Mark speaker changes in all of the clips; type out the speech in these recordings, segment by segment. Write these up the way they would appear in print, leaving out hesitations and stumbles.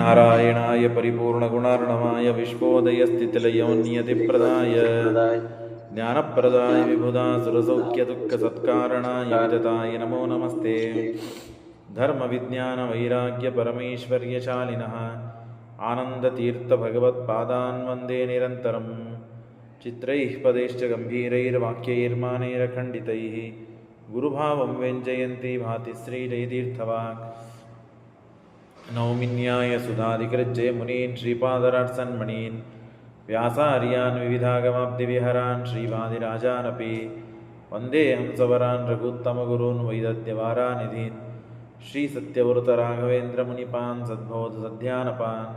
Speaker 1: ನಾರಾಯಣಾಯ ಪರಿಪೂರ್ಣಗುಣಾರ್ಣವಾಯ ವಿಶ್ವೋದಯಸ್ಥಿತಿಲಯೋನ್ನಿಯತಿಪ್ರದಾಯ ಜ್ಞಾನಪ್ರದಾಯ ವಿಬುಧಾಸುರಸೌಖ್ಯದುಃಖಸತ್ಕಾರಣಾಯ ವಿತತಾಯ ನಮೋ ನಮಸ್ತೆ. ಧರ್ಮವಿಜ್ಞಾನವೈರಾಗ್ಯಪರಮೈಶ್ವರ್ಯಶಾಲಿನಃ ಆನಂದತೀರ್ಥಭಗವತ್ಪಾದಾನ್ ವಂದೇ ನಿರಂತರಂ. ಚಿತ್ರೈಃ ಪದೈಶ್ಚ ಗಂಭೀರೈರ್ವಾಕ್ಯೈರ್ಮಾನೈರಖಂಡಿತೈಃ ಗುರುಭಾವಂ ವ್ಯಂಜಯಂತಿ ಭಾತಿ ಶ್ರೀಜಯತೀರ್ಥವಾಕ್. ನೌಮಿನ್ಯಾಯ ಸುಧಾಧಿಕೃಜ್ಜಯ ಮುನೀನ್ ಶ್ರೀಪಾದರಾಟ್ಸನ್ಮಣೀನ್ ವ್ಯಾಸಾರ್ಯಾನ್ ವಿವಿಧಾಗಮಾಬ್ಧಿವಿಹರಾನ್ ಶ್ರೀವಾದಿರಾಜಾನಪಿ ವಂದೇ ಹಂಸವರಾನ್ ರಘುತ್ತಮಗುರೂನ್ ವೈದದ್ಯವಾರಾನಿಧೀನ್ ಶ್ರೀ ಸತ್ಯವೃತರಾಘವೇಂದ್ರ ಮುನಿಪಾನ್ ಸದ್ಬೋಧ ಸಧ್ಯಾನಪಾನ್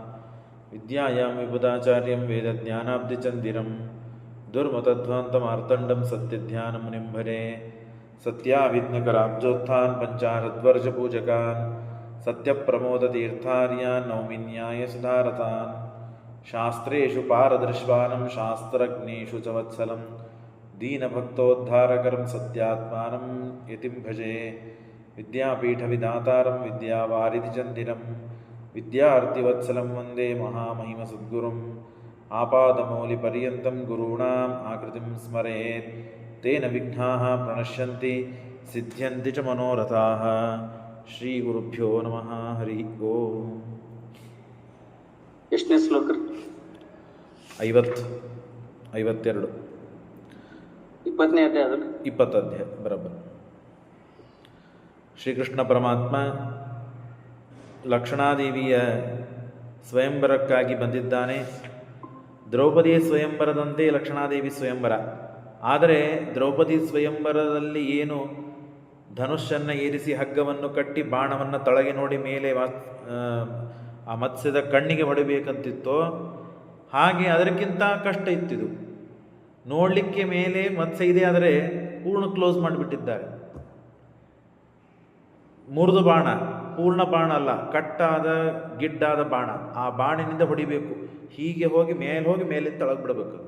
Speaker 1: ವಿದ್ಯಾಯಾಂ ವಿಬುಧಾಚಾರ್ಯಂ ವೇದಜ್ಞಾನಾಬ್ಧಿಚಂದಿರಂ ದುರ್ಮತಧ್ವಾಂತಮಾರ್ತಂಡಂ ಸತ್ಯಧ್ಯಾನಮುನಿಂ ಭಜೆ. ಸತ್ಯಾವಿಘ್ನಕರಾಬ್ಜೋತ್ಥಾನ್ ಪಂಚಾರದ್ವರ್ಷಪೂಜಕಾನ್ ಸತ್ಯಪ್ರಮೋದತೀರ್ಥಾರ್ಯಾನ್ ನೌಮಿನ್ಯಾಯ ಸುಧಾರತಾನ್. ಶಾಸ್ತ್ರೇಷು ಪಾರದೃಶ್ವಾನಂ ಶಾಸ್ತ್ರಜ್ಞೇಷು ಚ ವತ್ಸಲಂ ದೀನಭಕ್ತೋದ್ಧಾರಕರಂ ಸತ್ಯಾತ್ಮಾನಂ ಯತಿಂ ಭಜೆ. ವಿದ್ಯಾಪೀಠವಿಧಾತಾರಂ ವಿದ್ಯಾವಾರಿಧಿಚಂದಿರಂ ವಿದ್ಯಾರ್ಥಿವತ್ಸಲಂ ವಂದೇ ಮಹಾಮಹಿಮಸದ್ಗುರುಂ. ಆಪಾದಮೌಲಿಪರ್ಯಂతం ಗುರುಣಾಂ ಆಕೃತಿಂ ಸ್ಮರೇತ್ ತೇನ ವಿಘ್ನಾಃ ಪ್ರಣಶ್ಯಂತಿ ಸಿದ್ಧ್ಯಂತಿ ಚ ಮನೋರಥಾಃ. ಶ್ರೀ ಗುರುಭ್ಯೋ ನಮಃ. ಹರಿ ಓಂ.
Speaker 2: ಎಷ್ಟನೇ ಶ್ಲೋಕ?
Speaker 1: 52.
Speaker 2: 20ನೇ ಅಧ್ಯಾಯ.
Speaker 1: 20 ಅಧ್ಯಾಯ ಬರಬ್ಬರ. ಶ್ರೀಕೃಷ್ಣ ಪರಮಾತ್ಮ ಲಕ್ಷಣಾದೇವಿಯ ಸ್ವಯಂವರಕ್ಕಾಗಿ ಬಂದಿದ್ದಾನೆ. ದ್ರೌಪದಿಯ ಸ್ವಯಂವರದಂತೆ ಲಕ್ಷಣಾದೇವಿ ಸ್ವಯಂವರ. ಆದರೆ ದ್ರೌಪದಿ ಸ್ವಯಂವರದಲ್ಲಿ ಏನು ಧನುಷನ್ನು ಏರಿಸಿ ಹಗ್ಗವನ್ನು ಕಟ್ಟಿ ಬಾಣವನ್ನು ತಳಗೆ ನೋಡಿ ಮೇಲೆ ಆ ಮತ್ಸ್ಯದ ಕಣ್ಣಿಗೆ ಹೊಡಿಬೇಕಂತಿತ್ತೋ ಹಾಗೆ ಅದಕ್ಕಿಂತ ಕಷ್ಟ ಇತ್ತಿದು. ನೋಡಲಿಕ್ಕೆ ಮೇಲೆ ಮತ್ಸ್ಯ ಇದೆ, ಆದರೆ ಪೂರ್ಣ ಕ್ಲೋಸ್ ಮಾಡಿಬಿಟ್ಟಿದ್ದಾರೆ. ಮುರಿದು ಬಾಣ, ಪೂರ್ಣ ಬಾಣ ಅಲ್ಲ, ಕಟ್ಟಾದ ಗಿಡ್ಡಾದ ಬಾಣ. ಆ ಬಾಣಿನಿಂದ ಹೊಡಿಬೇಕು. ಹೀಗೆ ಹೋಗಿ ಮೇಲೆ ತಳಗೆ ಬಿಡಬೇಕು.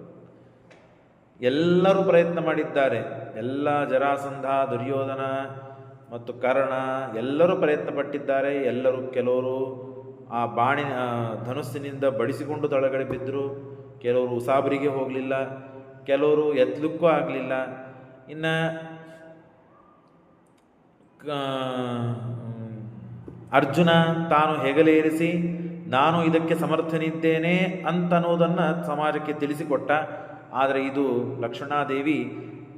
Speaker 1: ಎಲ್ಲರೂ ಪ್ರಯತ್ನ ಮಾಡಿದ್ದಾರೆ. ಎಲ್ಲ ಜರಾಸಂಧ, ದುರ್ಯೋಧನ ಮತ್ತು ಕರ್ಣ ಎಲ್ಲರೂ ಪ್ರಯತ್ನ ಪಟ್ಟಿದ್ದಾರೆ. ಕೆಲವರು ಆ ಧನುಸ್ಸಿನಿಂದ ಬಡಿಸಿಕೊಂಡು ತಳಗಡೆ ಬಿದ್ದರು. ಕೆಲವರು ಉಸಾಬರಿಗೆ ಹೋಗಲಿಲ್ಲ, ಕೆಲವರು ಎತ್ತಲಿಕ್ಕೂ ಆಗಲಿಲ್ಲ. ಇನ್ನು ಅರ್ಜುನ ತಾನು ಹೆಗಲೇರಿಸಿ ನಾನು ಇದಕ್ಕೆ ಸಮರ್ಥನಿದ್ದೇನೆ ಅಂತನ್ನೋದನ್ನು ಸಮಾಜಕ್ಕೆ ತಿಳಿಸಿಕೊಟ್ಟ. ಆದರೆ ಇದು ಲಕ್ಷ್ಮಣಾದೇವಿ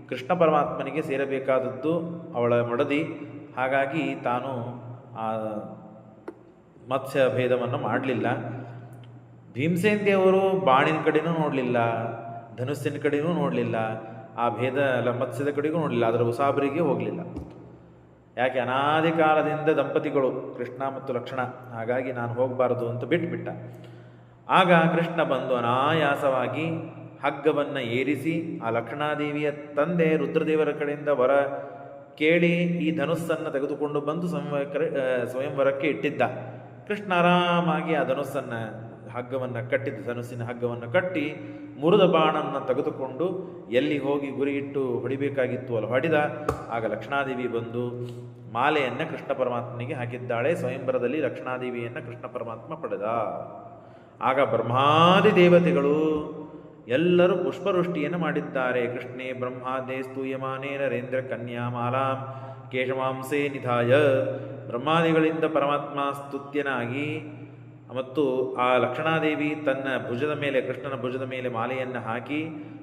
Speaker 1: ಕೃಷ್ಣ ಪರಮಾತ್ಮನಿಗೆ ಸೇರಬೇಕಾದದ್ದು, ಅವಳ ಮಡದಿ. ಹಾಗಾಗಿ ತಾನು ಆ ಮತ್ಸ್ಯ ಭೇದವನ್ನು ಮಾಡಲಿಲ್ಲ. ಭೀಮಸೇನ್ ದೇವರು ಬಾಣಿನ ಕಡೆನೂ ನೋಡಲಿಲ್ಲ, ಧನುಸ್ಸಿನ ಕಡೆನೂ ನೋಡಲಿಲ್ಲ, ಆ ಭೇದ ಮತ್ಸ್ಯದ ಕಡೆಗೂ ನೋಡಲಿಲ್ಲ, ಅದರ ಉಸಾಬರಿಗೆ ಹೋಗಲಿಲ್ಲ. ಯಾಕೆ? ಅನಾದಿ ಕಾಲದಿಂದ ದಂಪತಿಗಳು ಕೃಷ್ಣ ಮತ್ತು ಲಕ್ಷ್ಮಣ. ಹಾಗಾಗಿ ನಾನು ಹೋಗಬಾರದು ಅಂತ ಬಿಟ್ಟ. ಆಗ ಕೃಷ್ಣ ಬಂದು ಅನಾಯಾಸವಾಗಿ ಹಗ್ಗವನ್ನು ಏರಿಸಿ ಆ ಲಕ್ಷ್ಮಣಾದೇವಿಯ ತಂದೆ ರುದ್ರದೇವರ ಕಡೆಯಿಂದ ವರ ಕೇಳಿ ಈ ಧನುಸ್ಸನ್ನು ತೆಗೆದುಕೊಂಡು ಬಂದು ಸ್ವಯಂವರಕ್ಕೆ ಇಟ್ಟಿದ್ದ. ಕೃಷ್ಣ ಆರಾಮಾಗಿ ಆ ಧನುಸ್ಸಿನ ಹಗ್ಗವನ್ನು ಕಟ್ಟಿ ಮುರಿದ ಬಾಣನ್ನು ತೆಗೆದುಕೊಂಡು ಎಲ್ಲಿ ಹೋಗಿ ಗುರಿ ಇಟ್ಟು ಹೊಡಿಬೇಕಾಗಿತ್ತು ಅಲ್ಲಿ ಹೊಡೆದ. ಆಗ ಲಕ್ಷ್ಮಣಾದೇವಿ ಬಂದು ಮಾಲೆಯನ್ನು ಕೃಷ್ಣ ಪರಮಾತ್ಮನಿಗೆ ಹಾಕಿದ್ದಾಳೆ. ಸ್ವಯಂವರದಲ್ಲಿ ಲಕ್ಷ್ಮಣಾದೇವಿಯನ್ನು ಕೃಷ್ಣ ಪರಮಾತ್ಮ ಪಡೆದ. ಆಗ ಬ್ರಹ್ಮಾದಿ ದೇವತೆಗಳು ಎಲ್ಲರೂ ಪುಷ್ಪವೃಷ್ಟಿಯನ್ನು ಮಾಡಿದ್ದಾರೆ. ಕೃಷ್ಣೇ ಬ್ರಹ್ಮಾದೇ ಸ್ತೂಯಮಾನೇ ನರೇಂದ್ರ ಕನ್ಯಾ ಮಾಲಾಂ ಕೇಶಮಾಂಸೇ ನಿಧಾಯ. ಬ್ರಹ್ಮಾದಿಗಳಿಂದ ಪರಮಾತ್ಮ ಸ್ತುತ್ಯನಾಗಿ ಮತ್ತು ಆ ಲಕ್ಷ್ಮಣಾದೇವಿ ತನ್ನ ಭುಜದ ಮೇಲೆ, ಕೃಷ್ಣನ ಭುಜದ ಮೇಲೆ ಮಾಲೆಯನ್ನು ಹಾಕಿ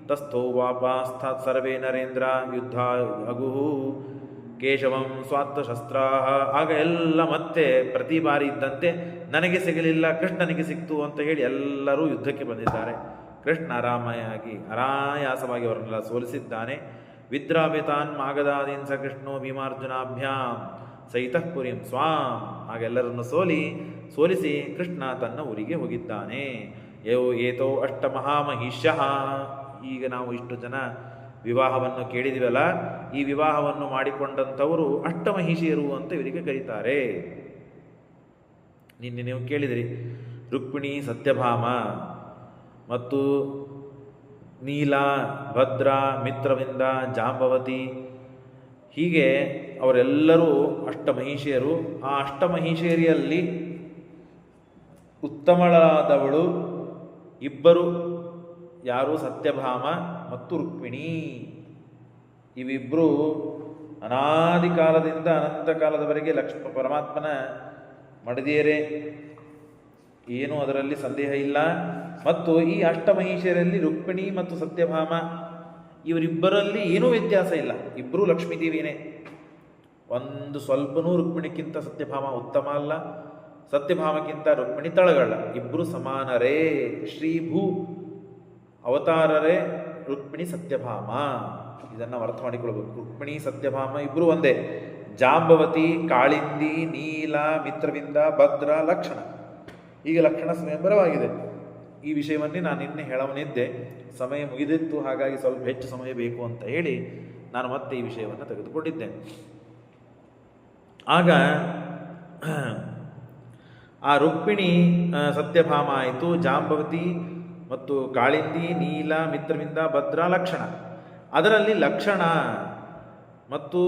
Speaker 1: ತಸ್ಥೋ ವಾಪಾಸ್ಥಾತ್ ಸರ್ವೇ ನರೇಂದ್ರ ಯುದ್ಧ ಅಗುಹು ಕೇಶವಂ ಸ್ವಾತ್ತ ಶಸ್ತ್ರಾಹ. ಆಗ ಎಲ್ಲ ಮತ್ತೆ ಪ್ರತಿ ಬಾರಿ ಇದ್ದಂತೆ ನನಗೆ ಸಿಗಲಿಲ್ಲ, ಕೃಷ್ಣನಿಗೆ ಸಿಕ್ತು ಅಂತ ಹೇಳಿ ಎಲ್ಲರೂ ಯುದ್ಧಕ್ಕೆ ಬಂದಿದ್ದಾರೆ. ಕೃಷ್ಣ ಅನಾಯಾಸವಾಗಿ ಅವರನ್ನೆಲ್ಲ ಸೋಲಿಸಿದ್ದಾನೆ. ವಿದ್ರಾಭಿತಾನ್ ಮಾಗದಾದೀನ್ ಸ ಕೃಷ್ಣೋ ಭೀಮಾರ್ಜುನಾಭ್ಯಾಂ ಸಹಿತಃ ಪುರಿಂ ಸ್ವಾಂ. ಹಾಗೆಲ್ಲರನ್ನು ಸೋಲಿಸಿ ಕೃಷ್ಣ ತನ್ನ ಊರಿಗೆ ಹೋಗಿದ್ದಾನೆ. ಏತೋ ಅಷ್ಟಮಹಾಮಹಿಷ್ಯಃ. ಈಗ ನಾವು ಇಷ್ಟು ಜನ ವಿವಾಹವನ್ನು ಕೇಳಿದಿವಲ್ಲ, ಈ ವಿವಾಹವನ್ನು ಮಾಡಿಕೊಂಡಂಥವರು ಅಷ್ಟಮಹಿಷಿಯರು ಅಂತ ಇವರಿಗೆ ಕರೀತಾರೆ. ನಿನ್ನೆ ನೀವು ಕೇಳಿದಿರಿ, ರುಕ್ಮಿಣಿ, ಸತ್ಯಭಾಮ ಮತ್ತು ನೀಲ, ಭದ್ರ, ಮಿತ್ರವಿಂದ, ಜಾಂಬವತಿ, ಹೀಗೆ ಅವರೆಲ್ಲರೂ ಅಷ್ಟಮಹಿಷಿಯರು. ಆ ಅಷ್ಟಮಹಿಷಿಯರಲ್ಲಿ ಉತ್ತಮಳಾದವಳು ಇಬ್ಬರು, ಯಾರು? ಸತ್ಯಭಾಮ ಮತ್ತು ರುಕ್ಮಿಣಿ. ಇವಿಬ್ಬರು ಅನಾದಿ ಕಾಲದಿಂದ ಅನಂತ ಕಾಲದವರೆಗೆ ಪರಮಾತ್ಮನ ಮಡದಿಯರೇ, ಏನು ಅದರಲ್ಲಿ ಸಂದೇಹ ಇಲ್ಲ. ಮತ್ತು ಈ ಅಷ್ಟಮಹಿಷಿಯರಲ್ಲಿ ರುಕ್ಮಿಣಿ ಮತ್ತು ಸತ್ಯಭಾಮ ಇವರಿಬ್ಬರಲ್ಲಿ ಏನೂ ವ್ಯತ್ಯಾಸ ಇಲ್ಲ, ಇಬ್ಬರೂ ಲಕ್ಷ್ಮೀದೇವಿಯೇ. ಒಂದು ಸ್ವಲ್ಪನೂ ರುಕ್ಮಿಣಿಗಿಂತ ಸತ್ಯಭಾಮ ಉತ್ತಮ ಅಲ್ಲ, ಸತ್ಯಭಾಮಕ್ಕಿಂತ ರುಕ್ಮಿಣಿ ತಳಗಲ್ಲ, ಇಬ್ಬರು ಸಮಾನರೇ, ಶ್ರೀಭೂ ಅವತಾರರೇ ರುಕ್ಮಿಣಿ ಸತ್ಯಭಾಮ. ಇದನ್ನು ಅರ್ಥ ಮಾಡಿಕೊಳ್ಬೇಕು. ರುಕ್ಮಿಣಿ ಸತ್ಯಭಾಮ ಇಬ್ಬರು ಒಂದೇ. ಜಾಂಬವತಿ, ಕಾಳಿಂದಿ, ನೀಲ, ಮಿತ್ರವಿಂದ, ಭದ್ರ, ಲಕ್ಷಣ. ಈಗ ಲಕ್ಷಣ ಸ್ವಯಂವರವಾಗಿದೆ. ಈ ವಿಷಯವನ್ನೇ ನಾನು ನಿನ್ನೆ ಹೇಳವನಿದ್ದೆ, ಸಮಯ ಮುಗಿದಿತ್ತು, ಹಾಗಾಗಿ ಸ್ವಲ್ಪ ಹೆಚ್ಚು ಸಮಯ ಬೇಕು ಅಂತ ಹೇಳಿ ನಾನು ಮತ್ತೆ ಈ ವಿಷಯವನ್ನು ತೆಗೆದುಕೊಂಡಿದ್ದೇನೆ. ಆಗ ಆ ರುಕ್ಮಿಣಿ ಸತ್ಯಭಾಮ ಆಯಿತು, ಜಾಂಬವತಿ ಮತ್ತು ಕಾಳಿಂದಿ, ನೀಲ, ಮಿತ್ರವಿಂದ, ಭದ್ರ, ಲಕ್ಷಣ. ಅದರಲ್ಲಿ ಲಕ್ಷಣ ಮತ್ತು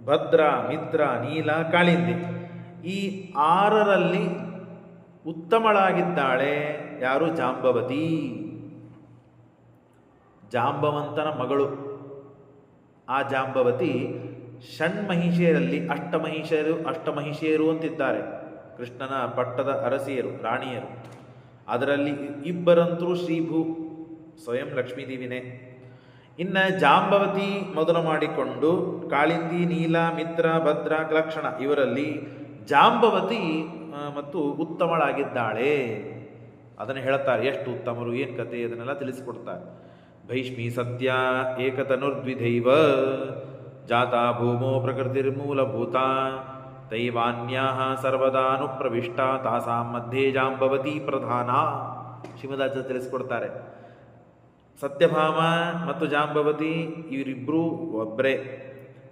Speaker 1: ಭದ್ರ, ಮಿತ್ರ, ನೀಲ, ಕಾಳಿಂದಿ ಈ 6ರಲ್ಲಿ ಉತ್ತಮಳಾಗಿದ್ದಾಳೆ ಯಾರು? ಜಾಂಬವತಿ, ಜಾಂಬವಂತನ ಮಗಳು. ಆ ಜಾಂಬವತಿ ಷಣ್ಮಹಿಷಿಯರಲ್ಲಿ ಅಷ್ಟಮಹಿಷಿಯರು ಅಂತಿದ್ದಾರೆ, ಕೃಷ್ಣನ ಪಟ್ಟದ ಅರಸಿಯರು, ರಾಣಿಯರು. ಅದರಲ್ಲಿ ಇಬ್ಬರಂತರೂ ಶ್ರೀಭೂ ಸ್ವಯಂ ಲಕ್ಷ್ಮೀದೇವಿನೇ. ಇನ್ನು ಜಾಂಬವತಿ ಮೊದಲು ಮಾಡಿಕೊಂಡು ಕಾಳಿಂದಿ, ನೀಲ, ಮಿತ್ರ, ಭದ್ರ, ಲಕ್ಷಣ ಇವರಲ್ಲಿ ಜಾಂಬವತಿ ಮತ್ತು ಉತ್ತಮಳಾಗಿದ್ದಾಳೆ. ಅದನ್ನು ಹೇಳ್ತಾರೆ, ಎಷ್ಟು ಉತ್ತಮರು, ಏನು ಕತೆ, ಅದನ್ನೆಲ್ಲ ತಿಳಿಸಿಕೊಡ್ತಾರೆ. ಭೈಷ್ಮಿ ಸತ್ಯ ಏಕತನುರ್ದ್ವಿಧೈವ ಜಾತಾ ಭೂಮೋ ಪ್ರಕೃತಿರ್ಮೂಲಭೂತ ತೈವಾನ್ಯಾಹ ಸರ್ವದಾನುಪ್ರವಿಷ್ಟ ತಾಸಾಂ ಮಧ್ಯೆ ಜಾಂಬವತಿ ಪ್ರಧಾನ. ಶ್ರೀಮದಾಚಾರ್ಯ ತಿಳಿಸಿಕೊಡ್ತಾರೆ, ಸತ್ಯಭಾಮ ಮತ್ತು ಜಾಂಬವತಿ ಇವರಿಬ್ಬರೂ ಒಬ್ಬರೇ.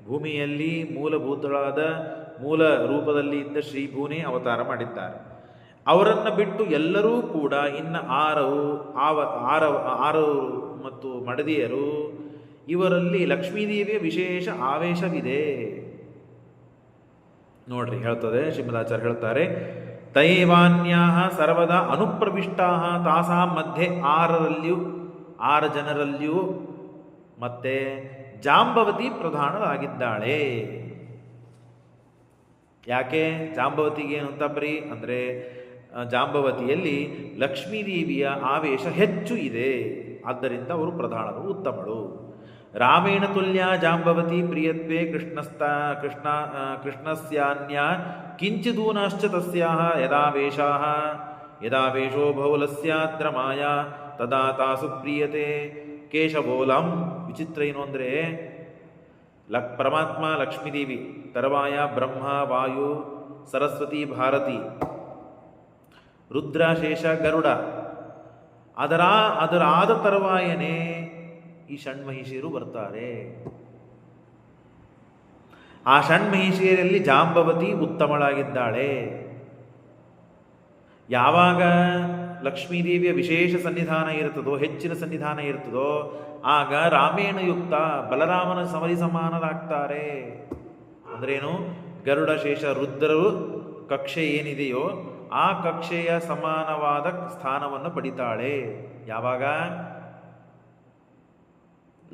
Speaker 1: ಭೂಮಿಯಲ್ಲಿ ಮೂಲಭೂತಳಾದ ಮೂಲ ರೂಪದಲ್ಲಿ ಇದ್ದ ಶ್ರೀಭೂನೇ ಅವತಾರ ಮಾಡಿದ್ದಾರೆ. ಅವರನ್ನು ಬಿಟ್ಟು ಎಲ್ಲರೂ ಕೂಡ ಇನ್ನು ಆರು ಮತ್ತು ಮಡದಿಯರು, ಇವರಲ್ಲಿ ಲಕ್ಷ್ಮೀದೇವಿಯ ವಿಶೇಷ ಆವೇಶವಿದೆ. ನೋಡ್ರಿ, ಹೇಳ್ತದೆ ಶ್ರೀಮದಾಚಾರ್ಯ ಹೇಳ್ತಾರೆ, ತೈವಾನ್ಯಾಹ ಸರ್ವದಾ ಅನುಪ್ರವಿಷ್ಟಾ ತಾಸಾಂ ಮಧ್ಯೆ 6 ಜನರಲ್ಲಿಯೂ ಮತ್ತೆ ಜಾಂಬವತಿ ಪ್ರಧಾನರಾಗಿದ್ದಾಳೆ. ಯಾಕೆ ಜಾಂಬವತಿಗೆ ಏನು ಅಂತ ಬರೀ ಅಂದರೆ, ಜಾಂಬವತಿಯಲ್ಲಿ ಲಕ್ಷ್ಮೀದೇವಿಯ ಆವೇಶ ಹೆಚ್ಚು ಇದೆ, ಆದ್ದರಿಂದ ಅವರು ಪ್ರಧಾನರು, ಉತ್ತಮಳು. ರಾಮೇಣ ತುಲ್ಯ ಜಾಂಬವತಿ ಪ್ರಿಯತ್ವೇ ಕೃಷ್ಣಸ್ಯಾನ್ಯ ಕಿಂಚಿದೂನಶ್ಚ ತಸ್ಯಾಹ ಯದಾವೇಶೋ ಬಹುಲಸ್ಯಾತ್ರ ಮಾಯಾ ತದಾ ತಾಸು ಪ್ರಿಯತೆ ಕೇಶಬೋಲಂ. ವಿಚಿತ್ರ ಏನು ಅಂದರೆ, ಪರಮಾತ್ಮ ಲಕ್ಷ್ಮೀದೇವಿ, ತರುವಾಯ ಬ್ರಹ್ಮ, ವಾಯು, ಸರಸ್ವತಿ, ಭಾರತಿ, ರುದ್ರ, ಶೇಷ, ಗರುಡ, ಅದರಾದ ತರುವಾಯನೇ ಈ ಷಣ್ಮಹಿಷಿಯರು ಬರ್ತಾರೆ. ಆ ಷಣ್ಮಹಿಷಿಯರಲ್ಲಿ ಜಾಂಬವತಿ ಉತ್ತಮಳಾಗಿದ್ದಾಳೆ. ಯಾವಾಗ ಲಕ್ಷ್ಮೀದೇವಿಯ ವಿಶೇಷ ಸನ್ನಿಧಾನ ಇರುತ್ತದೋ, ಹೆಚ್ಚಿನ ಸನ್ನಿಧಾನ ಇರ್ತದೋ, ಆಗ ರಾಮೇಣ ಯುಕ್ತ ಬಲರಾಮನ ಸಮಾನರಾಗ್ತಾರೆ. ಅಂದ್ರೇನು? ಗರುಡ, ಶೇಷ, ರುದ್ರರು ಕಕ್ಷೆ ಏನಿದೆಯೋ ಆ ಕಕ್ಷೆಯ ಸಮಾನವಾದ ಸ್ಥಾನವನ್ನು ಪಡಿತಾಳೆ. ಯಾವಾಗ?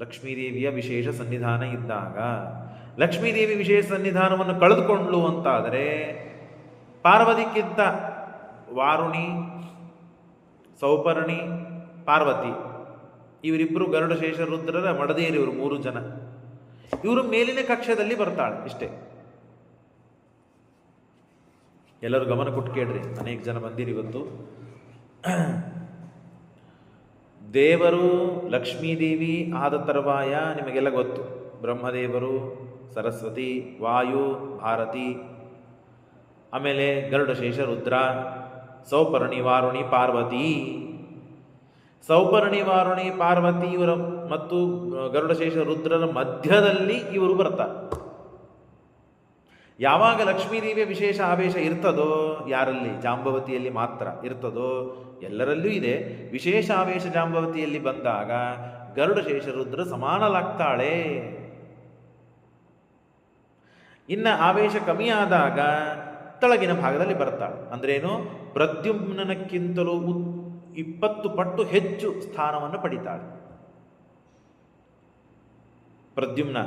Speaker 1: ಲಕ್ಷ್ಮೀದೇವಿಯ ವಿಶೇಷ ಸನ್ನಿಧಾನ ಇದ್ದಾಗ. ಲಕ್ಷ್ಮೀದೇವಿ ವಿಶೇಷ ಸನ್ನಿಧಾನವನ್ನು ಕಳೆದುಕೊಂಡ್ಲು ಅಂತಾದರೆ, ಪಾರ್ವತಿಕ್ಕಿಂತ ವಾರುಣಿ, ಸೌಪರ್ಣಿ, ಪಾರ್ವತಿ ಇವರಿಬ್ಬರು ಗರುಡ, ಶೇಷ, ರುದ್ರರ ಮಡದಿಯರು, ಇವರು 3 ಜನ. ಇವರು ಮೇಲಿನ ಕಕ್ಷದಲ್ಲಿ ಬರ್ತಾಳೆ. ಇಷ್ಟೇ. ಎಲ್ಲರೂ ಗಮನ ಕೊಟ್ಟು ಕೇಳ್ರಿ, ಅನೇಕ ಜನ ಬಂದಿರಿ ಇವತ್ತು. ದೇವರು ಲಕ್ಷ್ಮೀದೇವಿ ಆದ ತರುವಾಯ ನಿಮಗೆಲ್ಲ ಗೊತ್ತು, ಬ್ರಹ್ಮದೇವರು, ಸರಸ್ವತಿ, ವಾಯು, ಭಾರತಿ, ಆಮೇಲೆ ಗರುಡ, ಶೇಷ, ರುದ್ರ, ಸೌಪರ್ಣಿ, ವಾರುಣಿ, ಪಾರ್ವತಿ. ಸೌಪರ್ಣಿ, ವಾರುಣಿ, ಪಾರ್ವತಿ ಇವರ ಮತ್ತು ಗರುಡ, ಶೇಷ, ರುದ್ರರ ಮಧ್ಯದಲ್ಲಿ ಇವರು ಬರ್ತಾರೆ. ಯಾವಾಗ ಲಕ್ಷ್ಮೀದೇವಿಯ ವಿಶೇಷ ಆವೇಶ ಇರ್ತದೋ, ಯಾರಲ್ಲಿ? ಜಾಂಬವತಿಯಲ್ಲಿ ಮಾತ್ರ ಇರ್ತದೋ, ಎಲ್ಲರಲ್ಲೂ ಇದೆ. ವಿಶೇಷ ಆವೇಶ ಜಾಂಬವತಿಯಲ್ಲಿ ಬಂದಾಗ ಗರುಡ, ಶೇಷ, ರುದ್ರ ಸಮಾನಲಾಗ್ತಾಳೆ. ಇನ್ನು ಆವೇಶ ಕಮ್ಮಿ ಆದಾಗ ತಳಗಿನ ಭಾಗದಲ್ಲಿ ಬರ್ತಾಳೆ. ಅಂದ್ರೇನು, ಪ್ರದ್ಯುಮ್ನಕ್ಕಿಂತಲೂ 20 ಪಟ್ಟು ಹೆಚ್ಚು ಸ್ಥಾನವನ್ನು ಪಡಿತಾಳೆ. ಪ್ರದ್ಯುಮ್ನ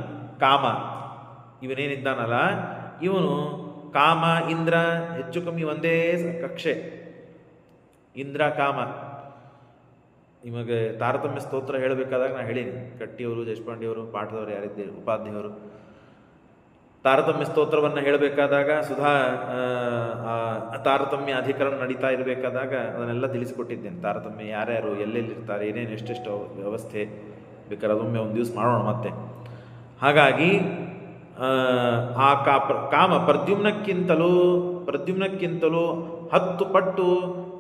Speaker 1: ಕಾಮ ಇವನೇನಿದ್ದಾನಲ್ಲ, ಇವನು ಕಾಮ ಇಂದ್ರ ಹೆಚ್ಚು ಕಮ್ಮಿ ಒಂದೇ ಕಕ್ಷೆ. ಇಂದ್ರ ಕಾಮ. ನಿಮಗೆ ತಾರತಮ್ಯ ಸ್ತೋತ್ರ ಹೇಳಬೇಕಾದಾಗ ನಾನು ಹೇಳೀನಿ, ಕಟ್ಟಿಯವರು, ದೇಶಪಾಂಡೆಯವರು, ಪಾಠದವರು ಯಾರಿದ್ದೀರಿ, ಉಪಾಧ್ಯಾಯವರು ತಾರತಮ್ಯ ಸ್ತೋತ್ರವನ್ನು ಹೇಳಬೇಕಾದಾಗ ಸುಧಾ ತಾರತಮ್ಯ ಅಧಿಕರಣ ನಡೀತಾ ಇರಬೇಕಾದಾಗ ಅದನ್ನೆಲ್ಲ ತಿಳಿಸಿಕೊಟ್ಟಿದ್ದೇನೆ. ತಾರತಮ್ಯ ಯಾರ್ಯಾರು ಎಲ್ಲೆಲ್ಲಿರ್ತಾರೆ, ಏನೇನು ಎಷ್ಟೆಷ್ಟು ವ್ಯವಸ್ಥೆ ಬೇಕಾದ್ರೆ ಅದೊಮ್ಮೆ ಒಂದು ದಿವಸ ಮಾಡೋಣ ಮತ್ತೆ. ಹಾಗಾಗಿ ಆ ಕಾಮ ಪ್ರದ್ಯುಮ್ನಕ್ಕಿಂತಲೂ 10 ಪಟ್ಟು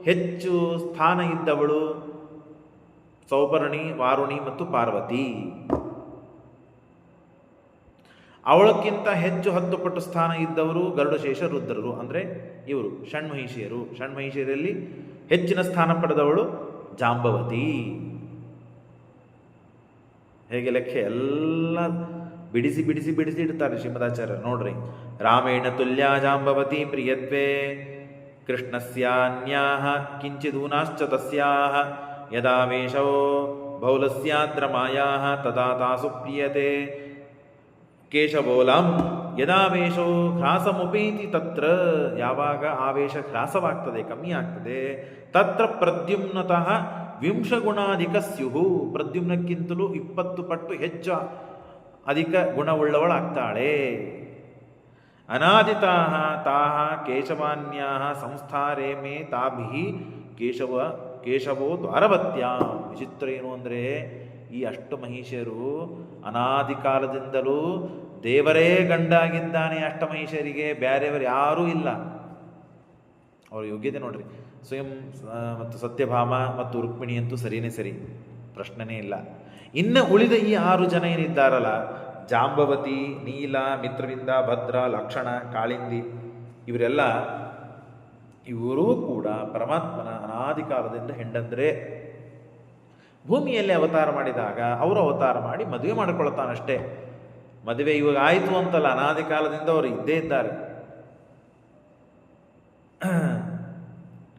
Speaker 1: ಹೆಚ್ಚು ಸ್ಥಾನ ಇದ್ದವಳು ಸೌಪರ್ಣಿ, ವಾರುಣಿ ಮತ್ತು ಪಾರ್ವತಿ. ಅವಳಕ್ಕಿಂತ ಹೆಚ್ಚು 10 ಪಟ್ಟು ಸ್ಥಾನ ಇದ್ದವರು ಗರುಡಶೇಷ ರುದ್ರರು, ಅಂದರೆ ಇವರು ಷಣ್ಮಹಿಷಿಯರು. ಷಣ್ಮಹಿಷಿಯರಲ್ಲಿ ಹೆಚ್ಚಿನ ಸ್ಥಾನ ಪಡೆದವಳು ಜಾಂಬವತಿ. ಹೇಗೆ ಲೆಕ್ಕ ಎಲ್ಲ ಬಿಡಿಸಿ ಬಿಡಿಸಿ ಬಿಡಿಸಿ ಇಡ್ತಾರೆ ಶ್ರೀಮದಾಚಾರ್ಯ ನೋಡ್ರಿ. ರಾಮೇಣ ತುಲ್ಯ ಜಾಂಬವತಿ ಪ್ರಿಯತ್ವೇ ಕೃಷ್ಣಸ್ಯಾನ್ಯಾಹ ಕಿಂಚಿದೂನಾಶ್ಚ ತಸ್ಯಾಹ ಯದಾವೇಶೋ ಬಹುಲಸ್ಯಾತ್ರ ಮಾಯಾಹ ತದಾ ತಾಸು ಪ್ರಿಯತೆ ಕೇಶಬೋಲಂ ಯದಾವೇಶೋ ಹ್ರಾಸಮುಪೇತಿ ತತ್ರ. ಯಾವಾಗ ಆವೇಶ ಹ್ರಾಸವಾಗ್ತದೆ, ಕಮ್ಮಿ ಆಗ್ತದೆ, ತತ್ರ ಪ್ರದ್ಯುಮ್ನತಃ 20 ಗುಣಾಧಿಕ ಸ್ಯುಹು. ಪ್ರದ್ಯುಮ್ನಕ್ಕಿಂತಲೂ 20 ಪಟ್ಟು ಹೆಚ್ಚು ಅಧಿಕ ಗುಣವುಳ್ಳವಳಾಗ್ತಾಳೆ. ಅನಾದಿತಾಹ ತಾಹ ಕೇಶವಾನ್ಯಾಹ ಸಂಸ್ಥಾರೇ ಮೇ ತಾಭಿ ಕೇಶವೋ ದ್ವಾರವತ್ಯಾಂ. ವಿಚಿತ್ರ ಏನು ಅಂದರೆ, ಈ ಅಷ್ಟಮಹಿಷಿಯರು ಅನಾದಿ ಕಾಲದಿಂದಲೂ ದೇವರೇ ಗಂಡಾಗಿದ್ದಾನೆ. ಅಷ್ಟಮಹಿಷಿಯರಿಗೆ ಬೇರೆಯವರು ಯಾರೂ ಇಲ್ಲ. ಅವರ ಯೋಗ್ಯತೆ ನೋಡ್ರಿ. ಸ್ವಯಂ ಮತ್ತು ಸತ್ಯಭಾಮ ಮತ್ತು ರುಕ್ಮಿಣಿ ಅಂತೂ ಸರಿಯೇ ಸರಿ, ಪ್ರಶ್ನೆನೇ ಇಲ್ಲ. ಇನ್ನು ಉಳಿದ ಈ 6 ಜನ ಏನಿದ್ದಾರಲ್ಲ, ಜಾಂಬವತಿ, ನೀಲ, ಮಿತ್ರವಿಂದ, ಭದ್ರ, ಲಕ್ಷಣ, ಕಾಳಿಂದಿ, ಇವರೂ ಕೂಡ ಪರಮಾತ್ಮನ ಅನಾದಿ ಕಾಲದಿಂದ ಹೆಂಡಂದ್ರೆ. ಭೂಮಿಯಲ್ಲಿ ಅವತಾರ ಮಾಡಿದಾಗ ಅವರು ಅವತಾರ ಮಾಡಿ ಮದುವೆ ಮಾಡಿಕೊಳ್ತಾನಷ್ಟೇ. ಮದುವೆ ಇವಾಗ ಆಯಿತು ಅಂತಲ್ಲ, ಅನಾದಿ ಕಾಲದಿಂದ ಅವರು ಇದ್ದೇ ಇದ್ದಾರೆ.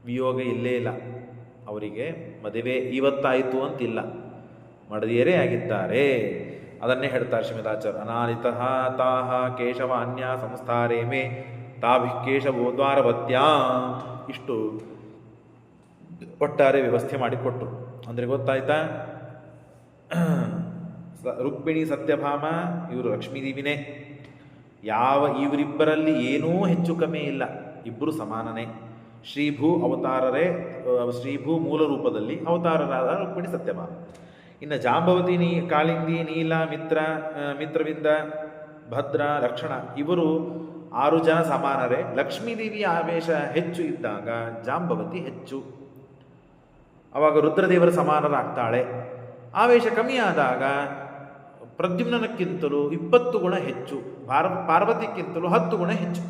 Speaker 1: ವಿಯೋಗ ಇಲ್ಲೇ ಇಲ್ಲ ಅವರಿಗೆ. ಮದುವೆ ಇವತ್ತಾಯಿತು ಅಂತಿಲ್ಲ, ಮಡದಿಯರೇ ಆಗಿದ್ದಾರೆ. ಅದನ್ನೇ ಹೇಳ್ತಾರೆ ಶ್ರೀಮದಾಚಾರ್ಯ. ಅನಾದಿತಃ ತಾಹ ಕೇಶವಾನ್ಯ ಸಂಸ್ಥಾರೇ ಮೇ ತಾಭಿ ಕೇಶವೋ ದ್ವಾರವತ್ಯಾಂ. ಇಷ್ಟು ಒಟ್ಟಾರೆ ವ್ಯವಸ್ಥೆ ಮಾಡಿಕೊಟ್ರು. ಅಂದರೆ ಗೊತ್ತಾಯ್ತಾ, ರುಕ್ಮಿಣಿ ಸತ್ಯಭಾಮ ಇವರು ಲಕ್ಷ್ಮೀದೇವಿನೇ. ಇವರಿಬ್ಬರಲ್ಲಿ ಏನೂ ಹೆಚ್ಚು ಕಮ್ಮಿ ಇಲ್ಲ, ಇಬ್ಬರು ಸಮಾನನೇ. ಶ್ರೀಭೂ ಅವತಾರರೇ, ಶ್ರೀಭೂ ಮೂಲ ರೂಪದಲ್ಲಿ ಅವತಾರರಾದ ರುಕ್ಮಿಣಿ ಸತ್ಯಭಾಮ. ಇನ್ನು ಜಾಂಬವತಿ, ಕಾಳಿಂದಿ, ನೀಲ, ಮಿತ್ರವಿಂದ, ಭದ್ರ, ಲಕ್ಷಣ ಇವರು 6 ಜನ ಸಮಾನರೇ. ಲಕ್ಷ್ಮೀದೇವಿಯ ಆವೇಶ ಹೆಚ್ಚು ಇದ್ದಾಗ ಜಾಂಬವತಿ ಹೆಚ್ಚು, ಆವಾಗ ರುದ್ರದೇವರ ಸಮಾನರಾಗ್ತಾಳೆ. ಆವೇಶ ಕಮ್ಮಿ ಆದಾಗ ಪ್ರದ್ಯುಮ್ನಕ್ಕಿಂತಲೂ 20 ಗುಣ ಹೆಚ್ಚು, ಪಾರ್ವತಿಕ್ಕಿಂತಲೂ 10 ಗುಣ ಹೆಚ್ಚು.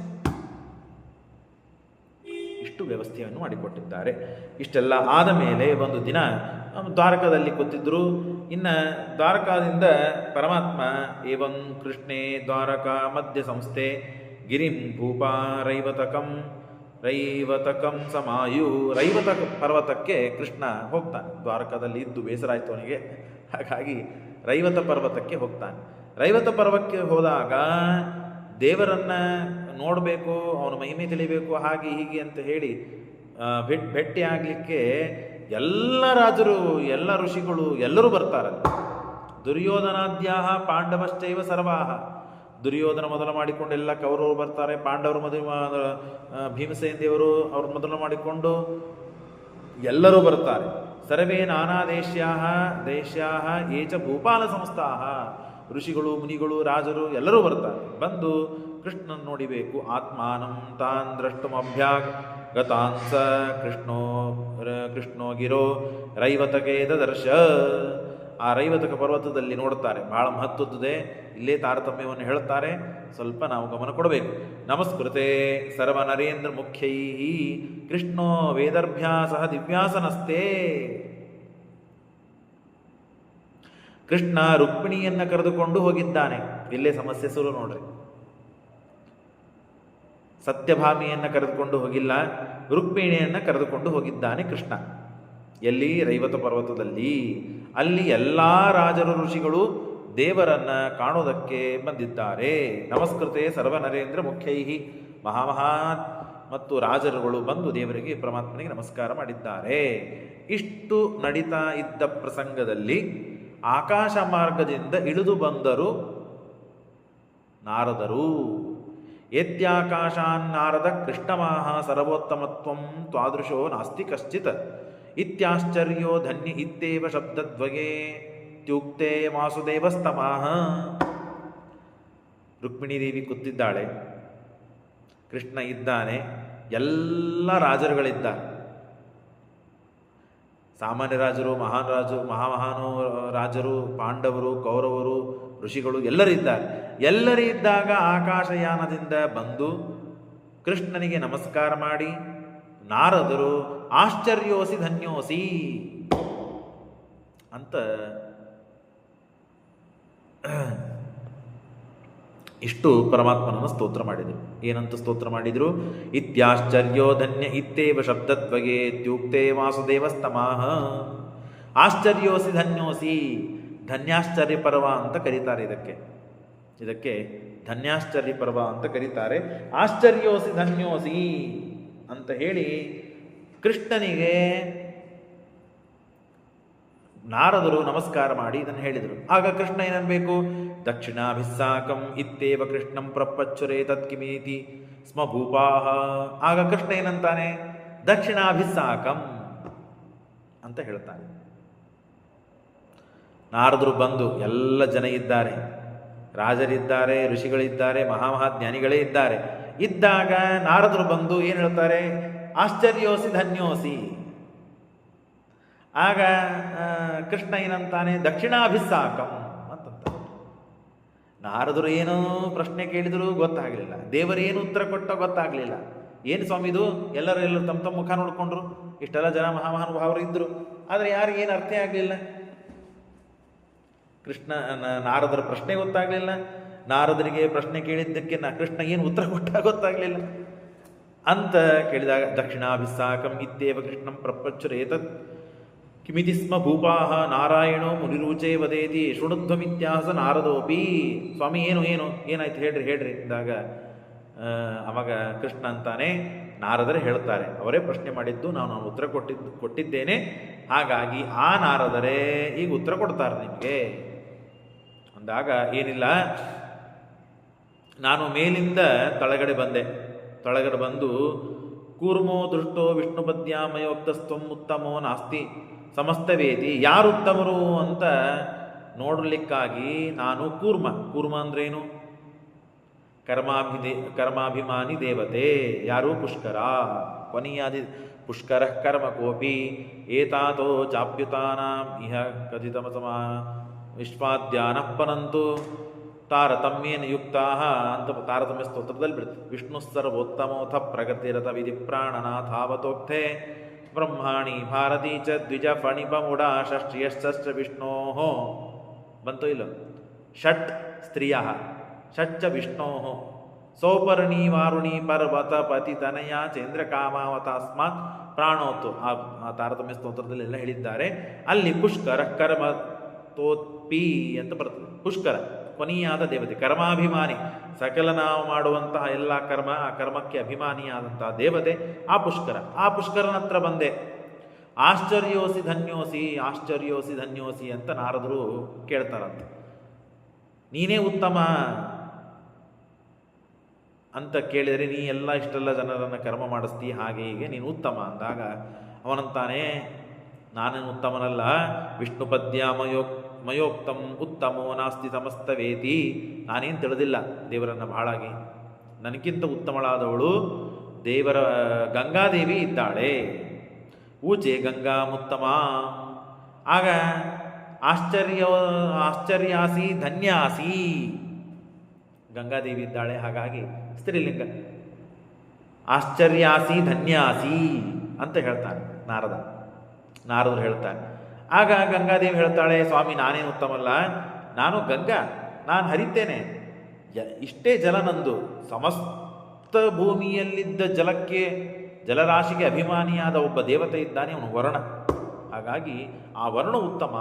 Speaker 1: ಇಷ್ಟು ವ್ಯವಸ್ಥೆಯನ್ನು ಮಾಡಿಕೊಟ್ಟಿದ್ದಾರೆ. ಇಷ್ಟೆಲ್ಲ ಆದ ಮೇಲೆ ಒಂದು ದಿನ ದ್ವಾರಕದಲ್ಲಿ ಕೂತಿದ್ರು. ಇನ್ನು ದ್ವಾರಕಾದಿಂದ ಪರಮಾತ್ಮ ಏವಂ ಕೃಷ್ಣೇ ದ್ವಾರಕಾ ಮಧ್ಯ ಸಂಸ್ಥೆ ಗಿರಿಂ ಭೂಪಾ ರೈವತಕಂ ಸಮಾಯು. ರೈವತ ಪರ್ವತಕ್ಕೆ ಕೃಷ್ಣ ಹೋಗ್ತಾನೆ. ದ್ವಾರಕದಲ್ಲಿ ಇದ್ದು ಬೇಸರ ಆಯಿತು ಅವನಿಗೆ, ಹಾಗಾಗಿ ರೈವತ ಪರ್ವತಕ್ಕೆ ಹೋಗ್ತಾನೆ. ರೈವತ ಪರ್ವತಕ್ಕೆ ಹೋದಾಗ ದೇವರನ್ನು ನೋಡಬೇಕು, ಅವನ ಮಹಿಮೆ ತಿಳಿಬೇಕು, ಹಾಗೆ ಹೀಗೆ ಅಂತ ಹೇಳಿ ಭೇಟಿ ಆಗಲಿಕ್ಕೆ ಎಲ್ಲ ರಾಜರು, ಎಲ್ಲ ಋಷಿಗಳು ಎಲ್ಲರೂ ಬರ್ತಾರೆ. ದುರ್ಯೋಧನಾದ್ಯಾಹ ಪಾಂಡವಶ್ಚೈವ ಸರ್ವಾಹ. ದುರ್ಯೋಧನ ಮೊದಲು ಮಾಡಿಕೊಂಡು ಎಲ್ಲ ಕೌರವರು ಬರ್ತಾರೆ. ಪಾಂಡವರು ಭೀಮಸೇನ ದೇವರು ಅವ್ರ ಮೊದಲು ಮಾಡಿಕೊಂಡು ಎಲ್ಲರೂ ಬರ್ತಾರೆ. ಸರ್ವೇ ನಾನಾ ದೇಶ್ಯಾಹ ಏಚ ಭೂಪಾಲ ಸಂಸ್ಥಾಹ. ಋಷಿಗಳು, ಮುನಿಗಳು, ರಾಜರು ಎಲ್ಲರೂ ಬರ್ತಾರೆ. ಬಂದು ಕೃಷ್ಣನ ನೋಡಿಬೇಕು. ಆತ್ಮಾನಂ ತಾನ್ ದ್ರಷ್ಟುಮಭ್ಯಾಗತಾಂಸ ಕೃಷ್ಣೋ ಗಿರೋ ರೈವತಕೆ ದದರ್ಶ. ಆ ರೈವತಕ ಪರ್ವತದಲ್ಲಿ ನೋಡ್ತಾರೆ. ಬಹಳ ಮಹತ್ವದ್ದಿದೆ. ಇಲ್ಲೇ ತಾರತಮ್ಯವನ್ನು ಹೇಳ್ತಾರೆ, ಸ್ವಲ್ಪ ನಾವು ಗಮನ ಕೊಡಬೇಕು. ನಮಸ್ಕೃತೆ ಸರ್ವ ನರೇಂದ್ರ ಮುಖ್ಯೈ ಕೃಷ್ಣೋ ವೇದರ್ಭ್ಯಾಸ ದಿವ್ಯಾಸನಸ್ತೆ. ಕೃಷ್ಣ ರುಕ್ಮಿಣಿಯನ್ನು ಕರೆದುಕೊಂಡು ಹೋಗಿದ್ದಾನೆ. ಇಲ್ಲೇ ಸಮಸ್ಯೆ ಶುರು ನೋಡ್ರಿ. ಸತ್ಯಭಾಮಿಯನ್ನು ಕರೆದುಕೊಂಡು ಹೋಗಿಲ್ಲ, ರುಕ್ಮಿಣಿಯನ್ನು ಕರೆದುಕೊಂಡು ಹೋಗಿದ್ದಾನೆ ಕೃಷ್ಣ. ಎಲ್ಲಿ? ರೈವತ ಪರ್ವತದಲ್ಲಿ. ಅಲ್ಲಿ ಎಲ್ಲ ರಾಜರು ಋಷಿಗಳು ದೇವರನ್ನು ಕಾಣೋದಕ್ಕೆ ಬಂದಿದ್ದಾರೆ. ನಮಸ್ಕೃತೆ ಸರ್ವನರೇಂದ್ರ ಮುಖ್ಯೈಹಿ. ಮಹಾಮಹಾ ಮತ್ತು ರಾಜರುಗಳು ಬಂದು ದೇವರಿಗೆ ಪರಮಾತ್ಮನಿಗೆ ನಮಸ್ಕಾರ ಮಾಡಿದ್ದಾರೆ. ಇಷ್ಟು ನಡೀತಾ ಇದ್ದ ಪ್ರಸಂಗದಲ್ಲಿ ಆಕಾಶ ಮಾರ್ಗದಿಂದ ಇಳಿದು ಬಂದರು ನಾರದರು. ಏತ್ಯಾಕಾಶಾನ್ ನಾರದ ಕೃಷ್ಣಮಾಹ ಸರ್ವೋತ್ತಮತ್ವಂ ತ್ವಾದೃಶೋ ನಾಸ್ತಿ ಕಶ್ಚಿತ್ ಇತ್ಯಾಶ್ಚರ್ಯೋ ಧನ್ಯ ಇತ್ತೇವ ಶಬ್ದದ್ವಯೇ ತ್ಯುಕ್ತೆ ವಾಸುದೇವಸ್ತಮಾಹ. ರುಕ್ಮಿಣೀ ದೇವಿ ಕೂತಿದ್ದಾಳೆ, ಕೃಷ್ಣ ಇದ್ದಾನೆ, ಎಲ್ಲ ರಾಜರುಗಳಿದ್ದಾರೆ. ಸಾಮಾನ್ಯ ರಾಜರು, ಮಹಾಮಹಾನು ರಾಜರು, ಪಾಂಡವರು, ಕೌರವರು, ಋಷಿಗಳು ಎಲ್ಲರಿದ್ದಾರೆ. ಎಲ್ಲರಿದ್ದಾಗ ಆಕಾಶಯಾನದಿಂದ ಬಂದು ಕೃಷ್ಣನಿಗೆ ನಮಸ್ಕಾರ ಮಾಡಿ ನಾರದರು ಆಶ್ಚರ್ಯೋಸಿ ಧನ್ಯೋಸಿ ಅಂತ ಇಷ್ಟು ಪರಮಾತ್ಮನನ್ನು ಸ್ತೋತ್ರ ಮಾಡಿದರು. ಏನಂತ ಸ್ತೋತ್ರ ಮಾಡಿದರು? ಇತ್ಯಾಶ್ಚರ್ಯೋ ಧನ್ಯ ಇತ್ತೇವ ಶಬ್ದದ್ವಯೇ ತ್ಯುಕ್ತೆ ವಾಸುದೇವಸ್ತಮಾಹ. ಆಶ್ಚರ್ಯೋಸಿ ಧನ್ಯೋಸಿ, ಧನ್ಯಾಶ್ಚರ್ಯ ಪರ್ವ ಅಂತ ಕರೀತಾರೆ. ಇದಕ್ಕೆ ಧನ್ಯಾಶ್ಚರ್ಯ ಪರ್ವ ಅಂತ ಕರೀತಾರೆ. ಆಶ್ಚರ್ಯೋಸಿ ಧನ್ಯೋಸಿ ಅಂತ ಹೇಳಿ ಕೃಷ್ಣನಿಗೆ ನಾರದರು ನಮಸ್ಕಾರ ಮಾಡಿ ಇದನ್ನು ಹೇಳಿದರು. ಆಗ ಕೃಷ್ಣ ಏನನ್ಬೇಕು? ದಕ್ಷಿಣಾಭಿಸ್ಸಾಕಂ ಇತ್ತೇವ ಕೃಷ್ಣಂ ಪ್ರಪಚ್ಚುರೇ ತತ್ಕಿಮೀತಿ ಸ್ಮ ಭೂಪಾಹ. ಆಗ ಕೃಷ್ಣ ಏನಂತಾನೆ? ದಕ್ಷಿಣಾಭಿಸ್ಸಾಕಂ ಅಂತ ಹೇಳ್ತಾನೆ. ನಾರದರು ಬಂದು, ಎಲ್ಲ ಜನ ಇದ್ದಾರೆ, ರಾಜರಿದ್ದಾರೆ, ಋಷಿಗಳಿದ್ದಾರೆ, ಮಹಾಮಹಾಜ್ಞಾನಿಗಳೇ ಇದ್ದಾರೆ. ಇದ್ದಾಗ ನಾರದರು ಬಂದು ಏನು ಹೇಳ್ತಾರೆ? ಆಶ್ಚರ್ಯೋಸಿ ಧನ್ಯೋಸಿ. ಆಗ ಕೃಷ್ಣ ಏನಂತಾನೆ? ದಕ್ಷಿಣಾಭಿಸ್ಸಾಕಂ ಅಂತಂತ. ನಾರದರು ಏನೋ ಪ್ರಶ್ನೆ ಕೇಳಿದರೂ ಗೊತ್ತಾಗಲಿಲ್ಲ, ದೇವರೇನು ಉತ್ತರ ಕೊಟ್ಟ ಗೊತ್ತಾಗಲಿಲ್ಲ. ಏನು ಸ್ವಾಮಿ ಇದು? ಎಲ್ಲರೂ ತಮ್ಮ ಮುಖ ನೋಡಿಕೊಂಡ್ರು, ಇಷ್ಟೆಲ್ಲ ಜನ ಮಹಾಮಹಾನುಭಾವರು ಇದ್ದರು, ಆದರೆ ಯಾರಿಗೆ ಏನು ಅರ್ಥ ಆಗಲಿಲ್ಲ. ನಾರದರ ಪ್ರಶ್ನೆ ಗೊತ್ತಾಗಲಿಲ್ಲ, ನಾರದರಿಗೆ ಪ್ರಶ್ನೆ ಕೇಳಿದ್ದಕ್ಕೆ ಕೃಷ್ಣ ಏನು ಉತ್ತರ ಕೊಟ್ಟ ಗೊತ್ತಾಗಲಿಲ್ಲ ಅಂತ ಕೇಳಿದಾಗ ದಕ್ಷಿಣಾಭಿಸ್ಸಾಕಂ ಇತ್ತೇವ ಕೃಷ್ಣಂ ಪ್ರಪಚ್ಚುರೇತತ್ ಕಿಮಿತಿ ಸ್ಮ ಭೂಪಾಹ ನಾರಾಯಣೋ ಮುನಿರುಚೇ ವದೇತಿ ಶೃಣುಧ್ವಮಿತ್ಯಾಸ ನಾರದೋಪಿ. ಸ್ವಾಮಿ ಏನಾಯ್ತು ಹೇಳ್ರಿ ಅಂದಾಗ ಅವಾಗ ಕೃಷ್ಣ ಅಂತಾನೆ, ನಾರದರೆ ಹೇಳ್ತಾರೆ, ಅವರೇ ಪ್ರಶ್ನೆ ಮಾಡಿದ್ದು, ನಾನು ಉತ್ತರ ಕೊಟ್ಟಿದ್ದೇನೆ, ಹಾಗಾಗಿ ಆ ನಾರದರೇ ಈಗ ಉತ್ತರ ಕೊಡ್ತಾರೆ ನಿಮಗೆ ಅಂದಾಗ, ಏನಿಲ್ಲ, ನಾನು ಮೇಲಿಂದ ತಳಗಡೆ ಬಂದು ಕೂರ್ಮೋ ದೃಷ್ಟೋ ವಿಷ್ಣುಪದ್ಯಾಮಯೋಕ್ತಸ್ತ್ವಂ ಉತ್ತಮೋ ನಾಸ್ತಿ ಸಮಸ್ತವೇದಿ. ಯಾರು ಉತ್ತಮರು ಅಂತ ನೋಡಲಿಕ್ಕಾಗಿ ನಾನು ಕೂರ್ಮ ಅಂದ್ರೇನು? ಕರ್ಮಾಭಿಮಾನಿ ದೇವತೆ. ಯಾರು? ಪುಷ್ಕರ. ಕೊನೆಯಾದಿ ಪುಷ್ಕರ ಕರ್ಮ ಕೋಪಿ ಏತಾತೋ ಚಾಪ್ಯುತಾನಾಂ ಇಹ ಕಥಿತಮಸಮ ವಿಶ್ವಾದ್ಯಾನಪ್ಪನಂತೂ ತಾರತಮ್ಯೇನ ಯುಕ್ತಾ ಅಂತ ತಾರತಮ್ಯ ಸ್ತೋತ್ರದಲ್ಲಿ ಬಿಡುತ್ತೆ. ವಿಷ್ಣು ಸರ್ವೋತ್ತಮೋಥ ಪ್ರಗತಿರಥ ವಿಧಿ ಪ್ರಾಣನಾಥಾವತೋಕ್ತೆ ಬ್ರಹ್ಮಾಣಿ ಭಾರತೀ ಚ ದ್ವಿಜ ಫಣಿಪಮುಡಾ ಷಷ್ಠಿಯಶ್ಚ ವಿಷ್ಣೋ ಬಂತು ಇಲ್ಲ? ಷಟ್ ಸ್ತ್ರೀಯ ಷಚ್ಚ ವಿಷ್ಣೋ ಸೌಪರ್ಣಿ ವಾರುಣಿ ಪರ್ವತ ಪತಿತನಯ ಚಂದ್ರಕಾಮಾವತಾಸ್ಮಾತ್ ಪ್ರಾಣೋತು. ಆ ತಾರತಮ್ಯ ಸ್ತೋತ್ರದಲ್ಲಿ ಎಲ್ಲ ಹೇಳಿದ್ದಾರೆ. ಅಲ್ಲಿ ಪುಷ್ಕರ ಕರ್ಮ ತೋತ್ಪಿ ಅಂತ ಬರ್ತದೆ. ಪುಷ್ಕರ ಕೊನೆಯಾದ ದೇವತೆ, ಕರ್ಮಾಭಿಮಾನಿ, ಸಕಲ ನಾವು ಮಾಡುವಂತಹ ಎಲ್ಲ ಕರ್ಮ, ಆ ಕರ್ಮಕ್ಕೆ ಅಭಿಮಾನಿಯಾದಂತಹ ದೇವತೆ ಆ ಪುಷ್ಕರ. ಆ ಪುಷ್ಕರನ ಹತ್ರ ಬಂದೆ. ಆಶ್ಚರ್ಯೋಸಿ ಧನ್ಯೋಸಿ ಅಂತ ನಾರದರು ಕೇಳ್ತಾರಂತ. ನೀನೇ ಉತ್ತಮ ಅಂತ ಕೇಳಿದರೆ, ನೀ ಇಷ್ಟೆಲ್ಲ ಜನರನ್ನು ಕರ್ಮ ಮಾಡಿಸ್ತೀ, ಹಾಗೆ ಹೀಗೆ ನೀನು ಉತ್ತಮ ಅಂದಾಗ ಅವನಂತಾನೆ, ನಾನೇನು ಉತ್ತಮನಲ್ಲ, ವಿಷ್ಣು ಮಯೋಕ್ತಂ ಉತ್ತಮೋ ನಾಸ್ತಿ ಸಮಸ್ತವೇತಿ. ನಾನೇನು ತಿಳಿದಿಲ್ಲ ದೇವರನ್ನು ಬಹಳಾಗಿ. ನನಗಿಂತ ಉತ್ತಮಳಾದವಳು ದೇವರ ಗಂಗಾದೇವಿ ಇದ್ದಾಳೆ. ಊಚೆ ಗಂಗಾ ಮುತ್ತಮ. ಆಗ ಆಶ್ಚರ್ಯಾಸಿ ಧನ್ಯಾಸಿ. ಗಂಗಾದೇವಿ ಇದ್ದಾಳೆ, ಹಾಗಾಗಿ ಸ್ತ್ರೀಲಿಂಗ. ಆಶ್ಚರ್ಯಾಸಿ ಧನ್ಯಾಸಿ ಅಂತ ಹೇಳ್ತಾನೆ ನಾರದರು ಹೇಳ್ತಾನೆ. ಆಗ ಗಂಗಾದೇವಿ ಹೇಳ್ತಾಳೆ, ಸ್ವಾಮಿ ನಾನೇನು ಉತ್ತಮಲ್ಲ, ನಾನು ಗಂಗಾ, ನಾನು ಹರಿತೇನೆ, ಇಷ್ಟೇ ಜಲ ನಂದು, ಸಮಸ್ತ ಭೂಮಿಯಲ್ಲಿದ್ದ ಜಲರಾಶಿಗೆ ಅಭಿಮಾನಿಯಾದ ಒಬ್ಬ ದೇವತೆ ಇದ್ದಾನೆ, ಅವನು ವರುಣ. ಹಾಗಾಗಿ ಆ ವರುಣ ಉತ್ತಮ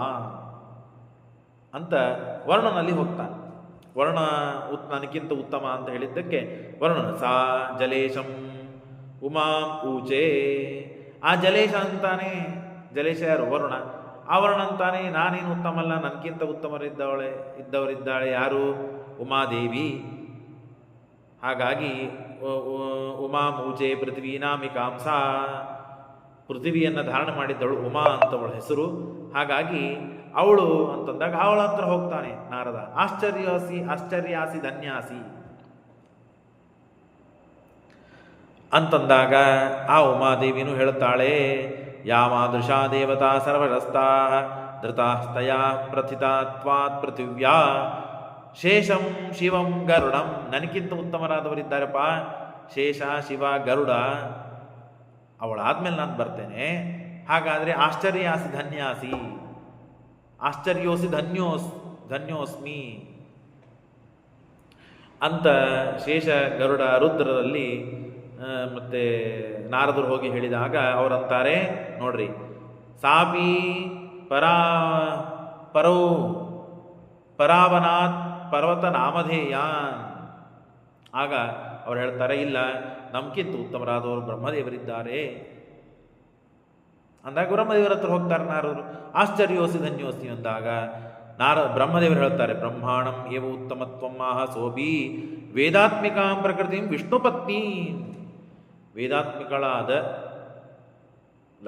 Speaker 1: ಅಂತ ವರುಣನಲ್ಲಿ ಹೋಗ್ತಾನೆ. ವರುಣ ನನಗಿಂತ ಉತ್ತಮ ಅಂತ ಹೇಳಿದ್ದಕ್ಕೆ ವರುಣ ಸಾ ಜಲೇಶಂ ಉಮಾಂ ಊಚೆ. ಆ ಜಲೇಶ ಅಂತಾನೆ, ಜಲೇಶ ಯಾರು? ವರುಣ. ಆ ವರುಣ ಅಂತಾನೆ ನಾನೇನು ಉತ್ತಮಲ್ಲ, ನನಗಿಂತ ಇದ್ದವರಿದ್ದಾಳೆ ಯಾರು? ಉಮಾದೇವಿ. ಹಾಗಾಗಿ ಉಮಾಂ ಊಚೆ ಪೃಥ್ವೀನಾಮಿಕಾಂಸ, ಪೃಥ್ವಿಯನ್ನು ಧಾರಣೆ ಮಾಡಿದ್ದವಳು ಉಮಾ ಅಂತವಳ ಹೆಸರು. ಹಾಗಾಗಿ ಅವಳು ಅಂತಂದಾಗ ಅವಳ ಹತ್ರ ಹೋಗ್ತಾನೆ ನಾರದ. ಆಶ್ಚರ್ಯಾಸಿ ಧನ್ಯಾಸಿ ಅಂತಂದಾಗ ಆ ಉಮಾದೇವಿನೂ ಹೇಳುತ್ತಾಳೆ, ಯಾಮಾದೃಶಾ ದೇವತಾ ಸರ್ವರಸ್ತಾ ಧೃತಾಸ್ತಯಾ ಪ್ರಥಿತಾ ತ್ವಾತ್ ಪೃಥಿವ್ಯಾ ಶೇಷಂ ಶಿವಂ ಗರುಡಂ. ನನಗಿಂತ ಉತ್ತಮರಾದವರಿದ್ದಾರಪ್ಪ, ಶೇಷ ಶಿವ ಗರುಡ. ಅವಳಾದ್ಮೇಲೆ ನಾನು ಬರ್ತೇನೆ. ಹಾಗಾದರೆ ಆಶ್ಚರ್ಯಾಸಿ ಧನ್ಯಾಸಿ, ಆಶ್ಚರ್ಯೋಸಿ ಧನ್ಯೋಸ್ಮಿ ಅಂತ ಶೇಷ ಗರುಡ ರುದ್ರರಲ್ಲಿ ಮತ್ತೆ ನಾರದರು ಹೋಗಿ ಹೇಳಿದಾಗ ಅವರಂತಾರೆ, ನೋಡ್ರಿ, ಸಾಪಿ ಪರಾವನಾತ್ ಪರ್ವತ ನಾಮಧೇಯಾನ್. ಆಗ ಅವ್ರು ಹೇಳ್ತಾರೆ, ಇಲ್ಲ, ನಮ್ಗಿಂತ ಉತ್ತಮರಾದವರು ಬ್ರಹ್ಮದೇವರಿದ್ದಾರೆ ಅಂದಾಗ ಬ್ರಹ್ಮದೇವರ ಹತ್ರ ಹೋಗ್ತಾರೆ ನಾರದರು. ಆಶ್ಚರ್ಯೋಸಿ ಧನ್ಯೋಸ್ತಿ ಅಂದಾಗ ಬ್ರಹ್ಮದೇವರು ಹೇಳ್ತಾರೆ, ಬ್ರಹ್ಮಾಣಂ ಏವ ಉತ್ತಮತ್ವಂ ಆಹ ಸೋಪಿ ವೇದಾತ್ಮಿಕಾಂ ಪ್ರಕೃತಿಂ ವಿಷ್ಣು ಪತ್ನಿ. ವೇದಾತ್ಮಿಕಳಾದ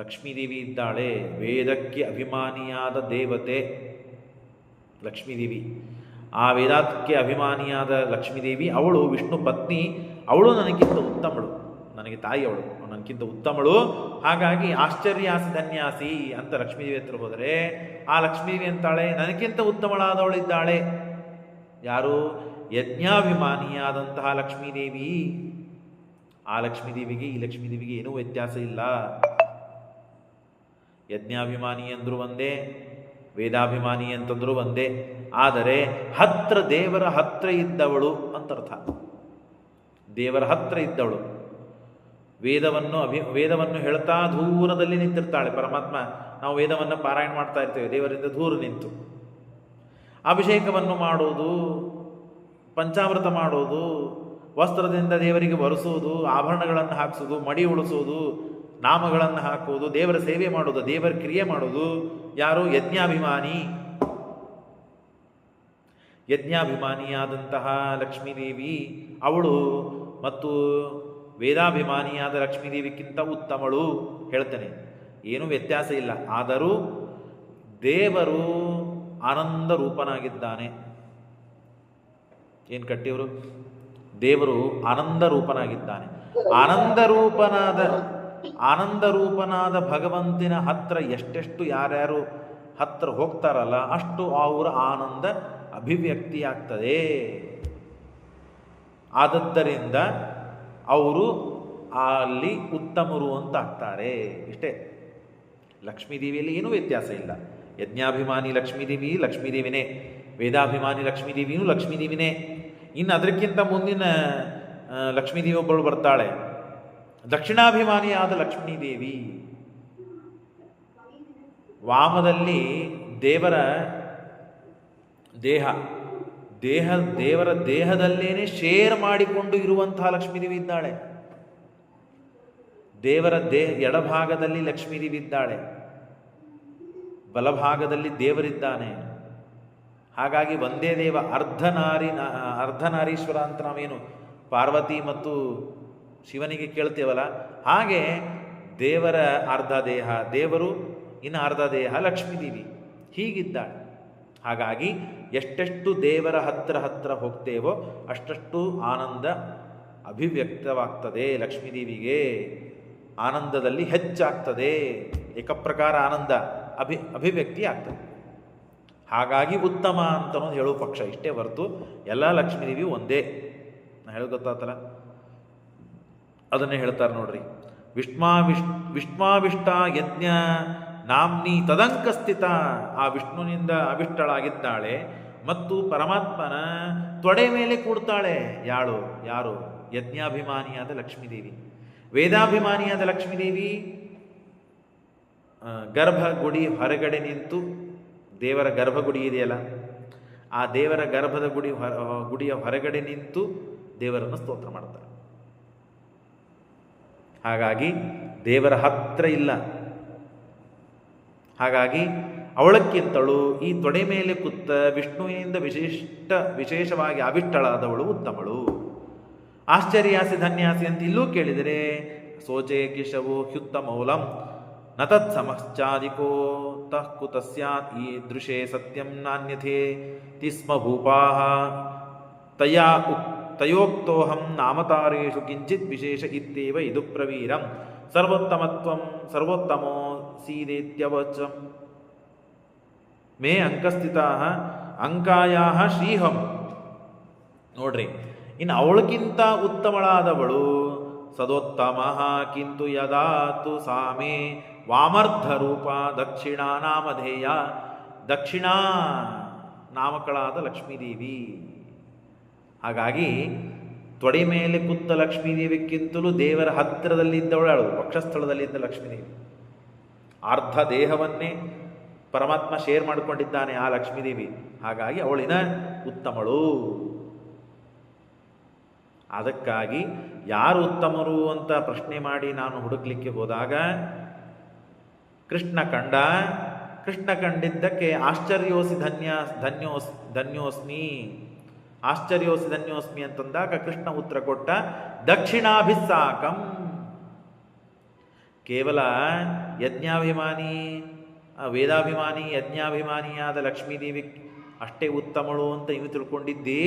Speaker 1: ಲಕ್ಷ್ಮೀದೇವಿ ಇದ್ದಾಳೆ, ವೇದಕ್ಕೆ ಅಭಿಮಾನಿಯಾದ ದೇವತೆ ಲಕ್ಷ್ಮೀದೇವಿ. ಆ ವೇದಾತ್ಮಕ್ಕೆ ಅಭಿಮಾನಿಯಾದ ಲಕ್ಷ್ಮೀದೇವಿ ಅವಳು ವಿಷ್ಣು ಪತ್ನಿ. ಅವಳು ನನಗಿಂತ ಉತ್ತಮಳು, ನನಗೆ ತಾಯಿ ಅವಳು, ನನಗಿಂತ ಉತ್ತಮಳು. ಹಾಗಾಗಿ ಆಶ್ಚರ್ಯಾಸಿ ಧನ್ಯಾಸಿ ಅಂತ ಲಕ್ಷ್ಮೀದೇವಿ ಹತ್ರ ಹೋದರೆ ಆ ಲಕ್ಷ್ಮೀದೇವಿ ಅಂತಾಳೆ, ನನಗಿಂತ ಉತ್ತಮಳಾದವಳಿದ್ದಾಳೆ ಯಾರು? ಯಜ್ಞಾಭಿಮಾನಿಯಾದಂತಹ ಲಕ್ಷ್ಮೀದೇವಿ. ಆ ಲಕ್ಷ್ಮೀದೇವಿಗೆ ಈ ಲಕ್ಷ್ಮೀದೇವಿಗೆ ಏನೂ ವ್ಯತ್ಯಾಸ ಇಲ್ಲ. ಯಜ್ಞಾಭಿಮಾನಿ ಅಂದರೂ ಒಂದೇ, ವೇದಾಭಿಮಾನಿ ಅಂತಂದರೂ ಒಂದೇ. ಆದರೆ ದೇವರ ಹತ್ರ ಇದ್ದವಳು ಅಂತರ್ಥ. ದೇವರ ಹತ್ರ ಇದ್ದವಳು, ವೇದವನ್ನು ಹೇಳ್ತಾ ದೂರದಲ್ಲಿ ನಿಂತಿರ್ತಾಳೆ ಪರಮಾತ್ಮ. ನಾವು ವೇದವನ್ನು ಪಾರಾಯಣ ಮಾಡ್ತಾ ಇರ್ತೇವೆ, ದೇವರಿಂದ ದೂರ ನಿಂತು ಅಭಿಷೇಕವನ್ನು ಮಾಡೋದು, ಪಂಚಾಮೃತ ಮಾಡೋದು, ವಸ್ತ್ರದಿಂದ ದೇವರಿಗೆ ಒರೆಸೋದು, ಆಭರಣಗಳನ್ನು ಹಾಕಿಸೋದು, ಮಡಿ ಉಳಿಸೋದು, ನಾಮಗಳನ್ನು ಹಾಕುವುದು, ದೇವರ ಸೇವೆ ಮಾಡೋದು, ದೇವರ ಕ್ರಿಯೆ ಮಾಡೋದು ಯಾರು? ಯಜ್ಞಾಭಿಮಾನಿ. ಯಜ್ಞಾಭಿಮಾನಿಯಾದಂತಹ ಲಕ್ಷ್ಮೀದೇವಿ ಅವಳು ಮತ್ತು ವೇದಾಭಿಮಾನಿಯಾದ ಲಕ್ಷ್ಮೀದೇವಿಗಿಂತ ಉತ್ತಮಳು. ಹೇಳ್ತೇನೆ, ಏನೂ ವ್ಯತ್ಯಾಸ ಇಲ್ಲ. ಆದರೂ ದೇವರು ಆನಂದ ರೂಪನಾಗಿದ್ದಾನೆ. ಏನು ಕಟ್ಟಿಯವರು? ದೇವರು ಆನಂದ ರೂಪನಾಗಿದ್ದಾನೆ. ಆನಂದ ರೂಪನಾದ ಭಗವಂತನ ಹತ್ರ ಎಷ್ಟೆಷ್ಟು ಯಾರ್ಯಾರು ಹತ್ರ ಹೋಗ್ತಾರಲ್ಲ ಅಷ್ಟು ಅವರ ಆನಂದ ಅಭಿವ್ಯಕ್ತಿಯಾಗ್ತದೆ. ಆದದ್ದರಿಂದ ಅವರು ಅಲ್ಲಿ ಉತ್ತಮರು ಅಂತ ಆಗ್ತಾರೆ. ಇಷ್ಟೇ. ಲಕ್ಷ್ಮೀದೇವಿಯಲ್ಲಿ ಏನೂ ವ್ಯತ್ಯಾಸ ಇಲ್ಲ. ಯಜ್ಞಾಭಿಮಾನಿ ಲಕ್ಷ್ಮೀದೇವಿ ಲಕ್ಷ್ಮೀದೇವಿನೇ, ವೇದಾಭಿಮಾನಿ ಲಕ್ಷ್ಮೀದೇವಿನೂ ಲಕ್ಷ್ಮೀದೇವಿನೇ. ಇನ್ನು ಅದಕ್ಕಿಂತ ಮುಂದಿನ ಲಕ್ಷ್ಮೀದೇವಿ ಒಬ್ಬಳು ಬರ್ತಾಳೆ, ದಕ್ಷಿಣಾಭಿಮಾನಿಯಾದ ಲಕ್ಷ್ಮೀದೇವಿ. ವಾಮದಲ್ಲಿ ದೇವರ ದೇವರ ದೇಹದಲ್ಲೇನೆ ಶೇರ್ ಮಾಡಿಕೊಂಡು ಇರುವಂತಹ ಲಕ್ಷ್ಮೀದೇವಿ ಇದ್ದಾಳೆ. ದೇವರ ಎಡಭಾಗದಲ್ಲಿ ಲಕ್ಷ್ಮೀದೇವಿ ಇದ್ದಾಳೆ, ಬಲಭಾಗದಲ್ಲಿ ದೇವರಿದ್ದಾನೆ. ಹಾಗಾಗಿ ಒಂದೇ ದೇವ, ಅರ್ಧನಾರೀಶ್ವರ ಅಂತ ನಾವೇನು ಪಾರ್ವತಿ ಮತ್ತು ಶಿವನಿಗೆ ಕೇಳ್ತೇವಲ್ಲ, ಹಾಗೆ ದೇವರ ಅರ್ಧ ದೇಹ ದೇವರು, ಇನ್ನು ಅರ್ಧ ದೇಹ ಲಕ್ಷ್ಮೀದೇವಿ, ಹೀಗಿದ್ದಾಳೆ. ಹಾಗಾಗಿ ಎಷ್ಟೆಷ್ಟು ದೇವರ ಹತ್ರ ಹೋಗ್ತೇವೋ ಅಷ್ಟಷ್ಟು ಆನಂದ ಅಭಿವ್ಯಕ್ತವಾಗ್ತದೆ. ಲಕ್ಷ್ಮೀದೇವಿಗೆ ಆನಂದದಲ್ಲಿ ಹೆಚ್ಚಾಗ್ತದೆ, ಏಕಪ್ರಕಾರ ಆನಂದ ಅಭಿವ್ಯಕ್ತಿ ಆಗ್ತದೆ. ಹಾಗಾಗಿ ಉತ್ತಮ ಅಂತನೋ ಹೇಳೋ ಪಕ್ಷ ಇಷ್ಟೇ ಹೊರತು ಎಲ್ಲ ಲಕ್ಷ್ಮೀದೇವಿ ಒಂದೇ. ನಾ ಹೇಳೋದು ಗೊತ್ತಾತಲ್ಲ, ಅದನ್ನೇ ಹೇಳ್ತಾರೆ ನೋಡ್ರಿ. ವಿಷ್ಮಾವಿಷ್ಟ ಯಜ್ಞ ನಾಮ್ನಿ ತದಂಕಸ್ಥಿತ. ಆ ವಿಷ್ಣುವಿನಿಂದ ಅವಿಷ್ಟಳಾಗಿದ್ದಾಳೆ ಮತ್ತು ಪರಮಾತ್ಮನ ತೊಡೆ ಮೇಲೆ ಕೂಡ್ತಾಳೆ. ಯಾರು? ಯಜ್ಞಾಭಿಮಾನಿಯಾದ ಲಕ್ಷ್ಮೀದೇವಿ. ವೇದಾಭಿಮಾನಿಯಾದ ಲಕ್ಷ್ಮೀದೇವಿ ಗರ್ಭಗುಡಿ ಹೊರಗಡೆ ನಿಂತು, ದೇವರ ಗರ್ಭಗುಡಿ ಇದೆಯಲ್ಲ, ಆ ದೇವರ ಗರ್ಭದ ಗುಡಿಯ ಹೊರಗಡೆ ನಿಂತು ದೇವರನ್ನು ಸ್ತೋತ್ರ ಮಾಡ್ತಾರೆ. ಹಾಗಾಗಿ ದೇವರ ಹತ್ರ ಇಲ್ಲ. ಹಾಗಾಗಿ ಅವಳಕ್ಕಿಂತಳು ಈ ತೊಡೆ ಮೇಲೆ ಕುತ್ತ ವಿಷ್ಣುವಿನಿಂದ ವಿಶೇಷವಾಗಿ ಅವಿಷ್ಟಳಾದವಳು ಉತ್ತಮಳು. ಆಶ್ಚರ್ಯಾಸಿ ಧನ್ಯಾಸಿ ಅಂತ ಇಲ್ಲೂ ಕೇಳಿದರೆ ಸೋಚೆ ಕಿಶವು ಹ್ಯುತ್ತಮೌಲಂ ನ ತತ್ ಸಮಶ್ಚಾದಿಕೋ ತಃ ಕುತ ಸ್ಯಾತ್ ಈ ದೃಶೇ ಸತ್ಯಂ ನಾನ್ಯಥೇ ತಿಸ್ಮ ಭೂಪಾಃ ತಯೋಕ್ತೋಹಂ ನಾಮತಾರೇಷು ಕಿಂಚಿತ್ ವಿಶೇಷ ಇತ್ಯೇವ ಇದು ಪ್ರವೀರಂ ಸರ್ವೋತ್ತಮತ್ವಂ ಸರ್ವೋತ್ತಮೋ ಸೀದೇತ್ಯವಚಂ ಮೇ ಅಂಕಸ್ಥಿತಾಃ ಅಂಕಾಯಾಃ ಶ್ರೀಹಂ. ನೋಡ್ರಿ, ಇನ್ನು ಅವಳಕ್ಕಿಂತ ಉತ್ತಮಳಾದವಳು ಸದೋತ್ತಮಃ ಕಿಂತು ಯದಾತು ಸಾಮೇ ವಾಮರ್ಧ ರೂಪ ದಕ್ಷಿಣಾ ನಾಮಧೇಯ, ದಕ್ಷಿಣಾ ನಾಮಕಳಾದ ಲಕ್ಷ್ಮೀದೇವಿ. ಹಾಗಾಗಿ ತೊಡೆ ಮೇಲೆ ಕುತ್ತ ಲಕ್ಷ್ಮೀದೇವಿಗಿಂತಲೂ ದೇವರ ಹತ್ತಿರದಲ್ಲಿದ್ದವಳು ವಕ್ಷಸ್ಥಳದಲ್ಲಿದ್ದ ಲಕ್ಷ್ಮೀದೇವಿ. ಅರ್ಧ ದೇಹವನ್ನೇ ಪರಮಾತ್ಮ ಶೇರ್ ಮಾಡಿಕೊಂಡಿದ್ದಾನೆ ಆ ಲಕ್ಷ್ಮೀದೇವಿ. ಹಾಗಾಗಿ ಅವಳಿನ ಉತ್ತಮಳು. ಅದಕ್ಕಾಗಿ ಯಾರು ಉತ್ತಮರು ಅಂತ ಪ್ರಶ್ನೆ ಮಾಡಿ ನಾನು ಹುಡುಕ್ಲಿಕ್ಕೆ ಹೋದಾಗ ಕೃಷ್ಣ ಕಂಡಿದ್ದಕ್ಕೆ ಆಶ್ಚರ್ಯೋಸಿ ಧನ್ಯೋಸ್ಮಿ ಆಶ್ಚರ್ಯೋಸಿ ಧನ್ಯೋಸ್ಮಿ ಅಂತಂದಾಗ ಕೃಷ್ಣ ಉತ್ತರ ಕೊಟ್ಟ ದಕ್ಷಿಣಾಭಿಸ್ಸಾಕಂ. ಕೇವಲ ಯಜ್ಞಾಭಿಮಾನಿ ವೇದಾಭಿಮಾನಿ ಯಜ್ಞಾಭಿಮಾನಿಯಾದ ಲಕ್ಷ್ಮೀದೇವಿ ಅಷ್ಟೇ ಉತ್ತಮಳು ಅಂತ ನೀವು ತಿಳ್ಕೊಂಡಿದ್ದೇ.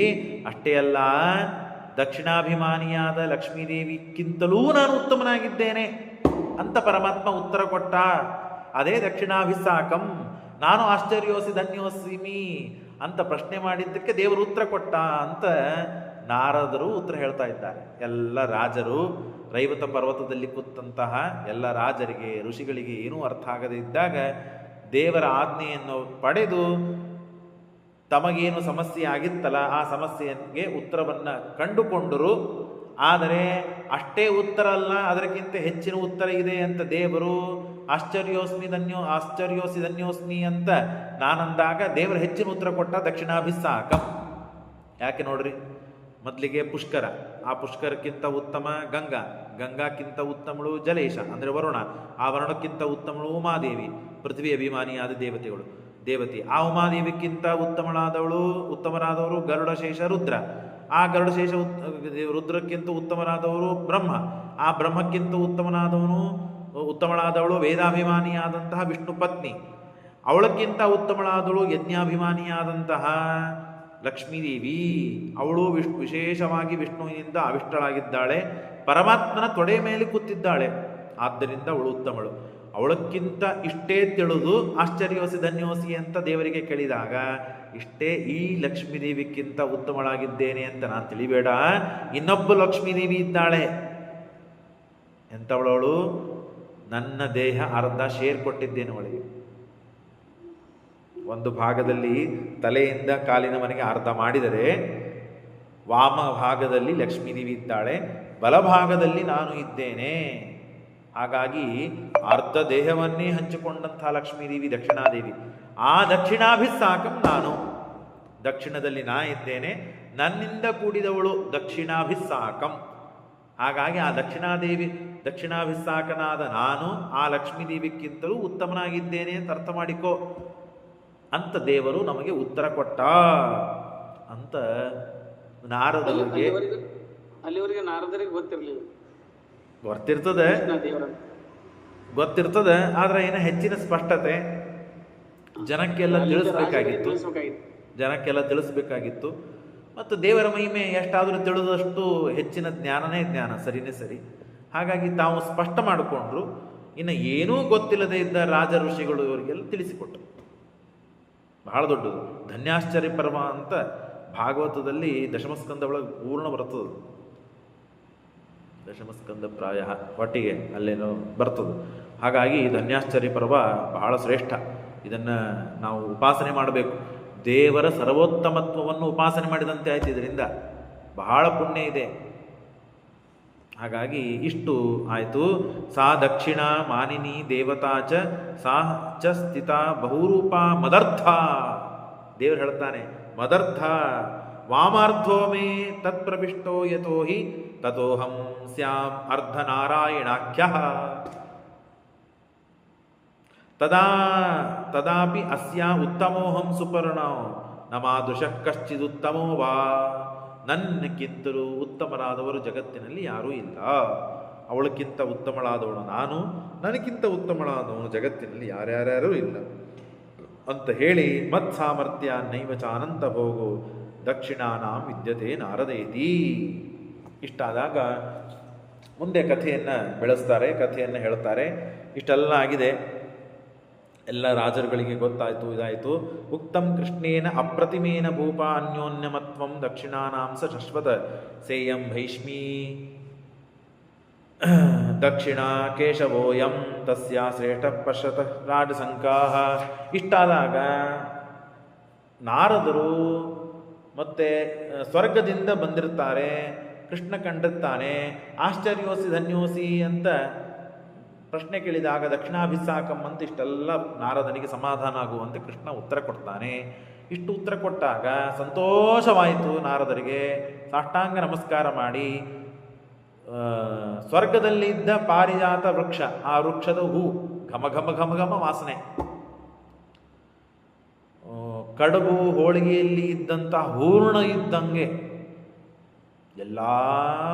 Speaker 1: ಅಷ್ಟೇ ಅಲ್ಲ, ದಕ್ಷಿಣಾಭಿಮಾನಿಯಾದ ಲಕ್ಷ್ಮೀದೇವಿಗಿಂತಲೂ ನಾನು ಉತ್ತಮನಾಗಿದ್ದೇನೆ ಅಂತ ಪರಮಾತ್ಮ ಉತ್ತರ ಕೊಟ್ಟ. ಅದೇ ದಕ್ಷಿಣಾಭಿಸ್ಸಾಕಂ. ನಾನು ಆಶ್ಚರ್ಯೋಸಿ ಧನ್ಯೋಸ್ಮಿ ಅಂತ ಪ್ರಶ್ನೆ ಮಾಡಿದ್ದಕ್ಕೆ ದೇವರು ಉತ್ತರ ಕೊಟ್ಟ ಅಂತ ನಾರದರು ಉತ್ತರ ಹೇಳ್ತಾ ಇದ್ದಾರೆ. ಎಲ್ಲ ರಾಜರು ರೈವತ ಪರ್ವತದಲ್ಲಿ ಕೂತಂತಹ ಎಲ್ಲ ರಾಜರಿಗೆ ಋಷಿಗಳಿಗೆ ಏನೂ ಅರ್ಥ ಆಗದೇ ಇದ್ದಾಗ ದೇವರ ಆಜ್ಞೆಯನ್ನು ಪಡೆದು ತಮಗೇನು ಸಮಸ್ಯೆ ಆಗಿತ್ತಲ್ಲ ಆ ಸಮಸ್ಯೆಗೆ ಉತ್ತರವನ್ನು ಕಂಡುಕೊಂಡರು. ಆದರೆ ಅಷ್ಟೇ ಉತ್ತರ ಅಲ್ಲ, ಅದಕ್ಕಿಂತ ಹೆಚ್ಚಿನ ಉತ್ತರ ಇದೆ ಅಂತ ದೇವರು ಆಶ್ಚರ್ಯೋಸಿ ಧನ್ಯೋಸ್ಮಿ ಅಂತ ನಾನಂದಾಗ ದೇವರು ಹೆಚ್ಚಿನ ಉತ್ತರ ಕೊಟ್ಟ ದಕ್ಷಿಣಾಭಿಸ್ಸಾಕಂ. ಯಾಕೆ ನೋಡ್ರಿ, ಮೊದಲಿಗೆ ಪುಷ್ಕರ, ಆ ಪುಷ್ಕರಕ್ಕಿಂತ ಉತ್ತಮ ಗಂಗಾಕ್ಕಿಂತ ಉತ್ತಮಳು ಜಲೇಶ ಅಂದರೆ ವರುಣ, ಆ ವರುಣಕ್ಕಿಂತ ಉತ್ತಮಳು ಉಮಾದೇವಿ, ಪೃಥ್ವಿ ಅಭಿಮಾನಿಯಾದ ದೇವತೆ. ಆ ಉಮಾದೇವಿಕ್ಕಿಂತ ಉತ್ತಮರಾದವರು ಗರುಡಶೇಷ ರುದ್ರ, ಆ ಗರುಡಶೇಷ ರುದ್ರಕ್ಕಿಂತ ಉತ್ತಮರಾದವರು ಬ್ರಹ್ಮ, ಆ ಬ್ರಹ್ಮಕ್ಕಿಂತ ಉತ್ತಮಳಾದವಳು ವೇದಾಭಿಮಾನಿಯಾದಂತಹ ವಿಷ್ಣು ಪತ್ನಿ, ಅವಳಕ್ಕಿಂತ ಉತ್ತಮಳಾದವಳು ಯಜ್ಞಾಭಿಮಾನಿಯಾದಂತಹ ಲಕ್ಷ್ಮೀದೇವಿ. ಅವಳು ವಿಶೇಷವಾಗಿ ವಿಷ್ಣುವಿನಿಂದ ಅವಿಷ್ಟಳಾಗಿದ್ದಾಳೆ, ಪರಮಾತ್ಮನ ತೊಡೆ ಮೇಲೆ ಕೂತಿದ್ದಾಳೆ. ಆದ್ದರಿಂದ ಅವಳು ಉತ್ತಮಳು. ಅವಳಕ್ಕಿಂತ ಇಷ್ಟೇ ತಿಳಿದು ಆಶ್ಚರ್ಯೋಸಿ ಧನ್ಯೋಸಿ ಅಂತ ದೇವರಿಗೆ ಕೇಳಿದಾಗ ಇಷ್ಟೇ ಈ ಲಕ್ಷ್ಮೀದೇವಿಕ್ಕಿಂತ ಉತ್ತಮಳಾಗಿದ್ದೇನೆ ಅಂತ ನಾನು ತಿಳಿಬೇಡ, ಇನ್ನೊಬ್ಬ ಲಕ್ಷ್ಮೀದೇವಿ ಇದ್ದಾಳೆ. ಎಂಥವಳವಳು? ನನ್ನ ದೇಹ ಅರ್ಧ ಶೇರ್ ಕೊಟ್ಟಿದ್ದೇನೆ ಅವಳಿಗೆ. ಒಂದು ಭಾಗದಲ್ಲಿ ತಲೆಯಿಂದ ಕಾಲಿನ ಮನೆಗೆ ಅರ್ಧ ಮಾಡಿದರೆ ವಾಮ ಭಾಗದಲ್ಲಿ ಲಕ್ಷ್ಮೀದೇವಿ ಇದ್ದಾಳೆ, ಬಲಭಾಗದಲ್ಲಿ ನಾನು ಇದ್ದೇನೆ. ಹಾಗಾಗಿ ಅರ್ಧ ದೇಹವನ್ನೇ ಹಂಚಿಕೊಂಡಂತಹ ಲಕ್ಷ್ಮೀದೇವಿ ದಕ್ಷಿಣಾದೇವಿ. ಆ ದಕ್ಷಿಣಾಭಿಸ್ಸಾಕಂ ನಾನು, ದಕ್ಷಿಣದಲ್ಲಿ ನಾ ಇದ್ದೇನೆ, ನನ್ನಿಂದ ಕೂಡಿದವಳು ದಕ್ಷಿಣಾಭಿಸ್ಸಾಕಂ. ಹಾಗಾಗಿ ಆ ದಕ್ಷಿಣಾಭಿಸ್ಸಾಕನಾದ ನಾನು ಆ ಲಕ್ಷ್ಮೀದೇವಿಗಿಂತಲೂ ಉತ್ತಮನಾಗಿದ್ದೇನೆ ಅಂತ ಅರ್ಥ ಮಾಡಿಕೋ ಅಂತ ದೇವರು ನಮಗೆ ಉತ್ತರ ಕೊಟ್ಟ ಅಂತ ನಾರದರಿಗೆ.
Speaker 2: ಅಲ್ಲಿವರೆಗೆ ನಾರದರಿಗೆ
Speaker 1: ಗೊತ್ತಿರ್ತದೆ, ಆದ್ರೆ ಏನೋ ಹೆಚ್ಚಿನ ಸ್ಪಷ್ಟತೆ ಜನಕ್ಕೆಲ್ಲ ತಿಳಿಸ್ಬೇಕಾಗಿತ್ತು. ಮತ್ತು ದೇವರ ಮಹಿಮೆ ಎಷ್ಟಾದರೂ ತಿಳಿದಷ್ಟು ಹೆಚ್ಚಿನ ಜ್ಞಾನನೇ ಜ್ಞಾನ, ಸರಿನೇ ಸರಿ. ಹಾಗಾಗಿ ತಾವು ಸ್ಪಷ್ಟ ಮಾಡಿಕೊಂಡ್ರು. ಇನ್ನು ಏನೂ ಗೊತ್ತಿಲ್ಲದೆ ಇದ್ದ ರಾಜ ಋಷಿಗಳು ಇವರಿಗೆಲ್ಲ ತಿಳಿಸಿಕೊಟ್ರು. ಬಹಳ ದೊಡ್ಡದು ಧನ್ಯಾಶ್ಚರ್ಯ ಪರ್ವ ಅಂತ ಭಾಗವತದಲ್ಲಿ ದಶಮಸ್ಕಂದ ಒಳಗೆ ಪೂರ್ಣ ಬರ್ತದೆ. ದಶಮಸ್ಕಂದ ಪ್ರಾಯ ಒಟ್ಟಿಗೆ ಅಲ್ಲೇನೋ ಬರ್ತದೆ. ಹಾಗಾಗಿ ಧನ್ಯಾಶ್ಚರ್ಯ ಪರ್ವ ಬಹಳ ಶ್ರೇಷ್ಠ. ಇದನ್ನು ನಾವು ಉಪಾಸನೆ ಮಾಡಬೇಕು. ದೇವರ ಸರ್ವೋತ್ತಮತ್ವವನ್ನು ಉಪಾಸನೆ ಮಾಡಿದಂತೆ ಆಯ್ತು. ಇದರಿಂದ ಬಹಳ ಪುಣ್ಯ ಇದೆ. ಹಾಗಾಗಿ ಇಷ್ಟು ಆಯಿತು. ಸಾ ದಕ್ಷಿಣ ಮಾನಿನಿ ದೇವತಾ ಚ ಸಾ ಚ ಸ್ಥಿತ ಬಹುರೂಪ ಮದರ್ಥ. ದೇವರು ಹೇಳ್ತಾನೆ, ಮದರ್ಥ ವಾಮಾರ್ಧೋ ಮೇ ತತ್ಪ್ರವಿಷ್ಟೋ ಯತೋ ಹಿ ತಥೋಹಂ ಸ್ಯಾಂ ಅರ್ಧನಾರಾಯಣಾಖ್ಯ ತದಾಪಿ ಅಸ್ಯ ಉತ್ತಮೋಹಂ ಸುಪರ್ಣೋ ನ ಮಾದೃಶಃ ಕಶ್ಚಿದುತ್ತಮೋ ವಾ. ನನ್ನಕ್ಕಿಂತಲೂ ಉತ್ತಮರಾದವರು ಜಗತ್ತಿನಲ್ಲಿ ಯಾರೂ ಇಲ್ಲ. ಅವಳಕ್ಕಿಂತ ಉತ್ತಮಳಾದವಳು ನಾನು, ನನಗಿಂತ ಉತ್ತಮಳಾದವನು ಜಗತ್ತಿನಲ್ಲಿ ಯಾರ್ಯಾರ್ಯಾರೂ ಇಲ್ಲ ಅಂತ ಹೇಳಿ ಮತ್ ಸಾಮರ್ಥ್ಯ ನೈವ ಚಾನಂತ ಭೋಗೋ ದಕ್ಷಿಣಾನಾಂ ವಿದ್ಯತೆ ನಾರದೇತಿ. ಇಷ್ಟಾದಾಗ ಮುಂದೆ ಕಥೆಯನ್ನು ಬೆಳೆಸ್ತಾರೆ, ಕಥೆಯನ್ನು ಹೇಳ್ತಾರೆ. ಇಷ್ಟೆಲ್ಲ ಆಗಿದೆ, ಎಲ್ಲ ರಾಜರುಗಳಿಗೆ ಗೊತ್ತಾಯಿತು, ಇದಾಯಿತು. ಉಕ್ತಂ ಕೃಷ್ಣೇನ ಅಪ್ರತಿಮೇನ ಭೂಪ ಅನ್ಯೋನ್ಯಮತ್ವಂ ದಕ್ಷಿಣಾನಾಂ ಸ ಶಶ್ವತ ಸೇಯಂ ಭೈಷ್ಮೀ ದಕ್ಷಿಣ ಕೇಶವೋಯಂ ತಸ್ಯ ಶ್ರೇಷ್ಠ ಪಶ್ಯತ ರಾಜಸಂಕಾಹ. ಇಷ್ಟಾದಾಗ ನಾರದರು ಮತ್ತೆ ಸ್ವರ್ಗದಿಂದ ಬಂದಿರ್ತಾರೆ, ಕೃಷ್ಣ ಕಂಡಿರ್ತಾನೆ. ಆಶ್ಚರ್ಯೋಸಿ ಧನ್ಯೋಸಿ ಅಂತ ಪ್ರಶ್ನೆ ಕೇಳಿದಾಗ ದಕ್ಷಿಣಾಭಿಸಾಕಂ ಅಂತ ಇಷ್ಟೆಲ್ಲ ನಾರದನಿಗೆ ಸಮಾಧಾನ ಆಗುವಂತೆ ಕೃಷ್ಣ ಉತ್ತರ ಕೊಡ್ತಾನೆ. ಇಷ್ಟು ಉತ್ತರ ಕೊಟ್ಟಾಗ ಸಂತೋಷವಾಯಿತು ನಾರದರಿಗೆ. ಸಾಷ್ಟಾಂಗ ನಮಸ್ಕಾರ ಮಾಡಿ ಸ್ವರ್ಗದಲ್ಲಿ ಇದ್ದ ಪಾರಿಜಾತ ವೃಕ್ಷ, ಆ ವೃಕ್ಷದ ಹೂ ಘಮ ಘಮ ಘಮ ಘಮ ವಾಸನೆ, ಕಡುಬು ಹೋಳಿಗೆಯಲ್ಲಿ ಇದ್ದಂಥ ಹೂರ್ಣ ಇದ್ದಂಗೆ ಎಲ್ಲ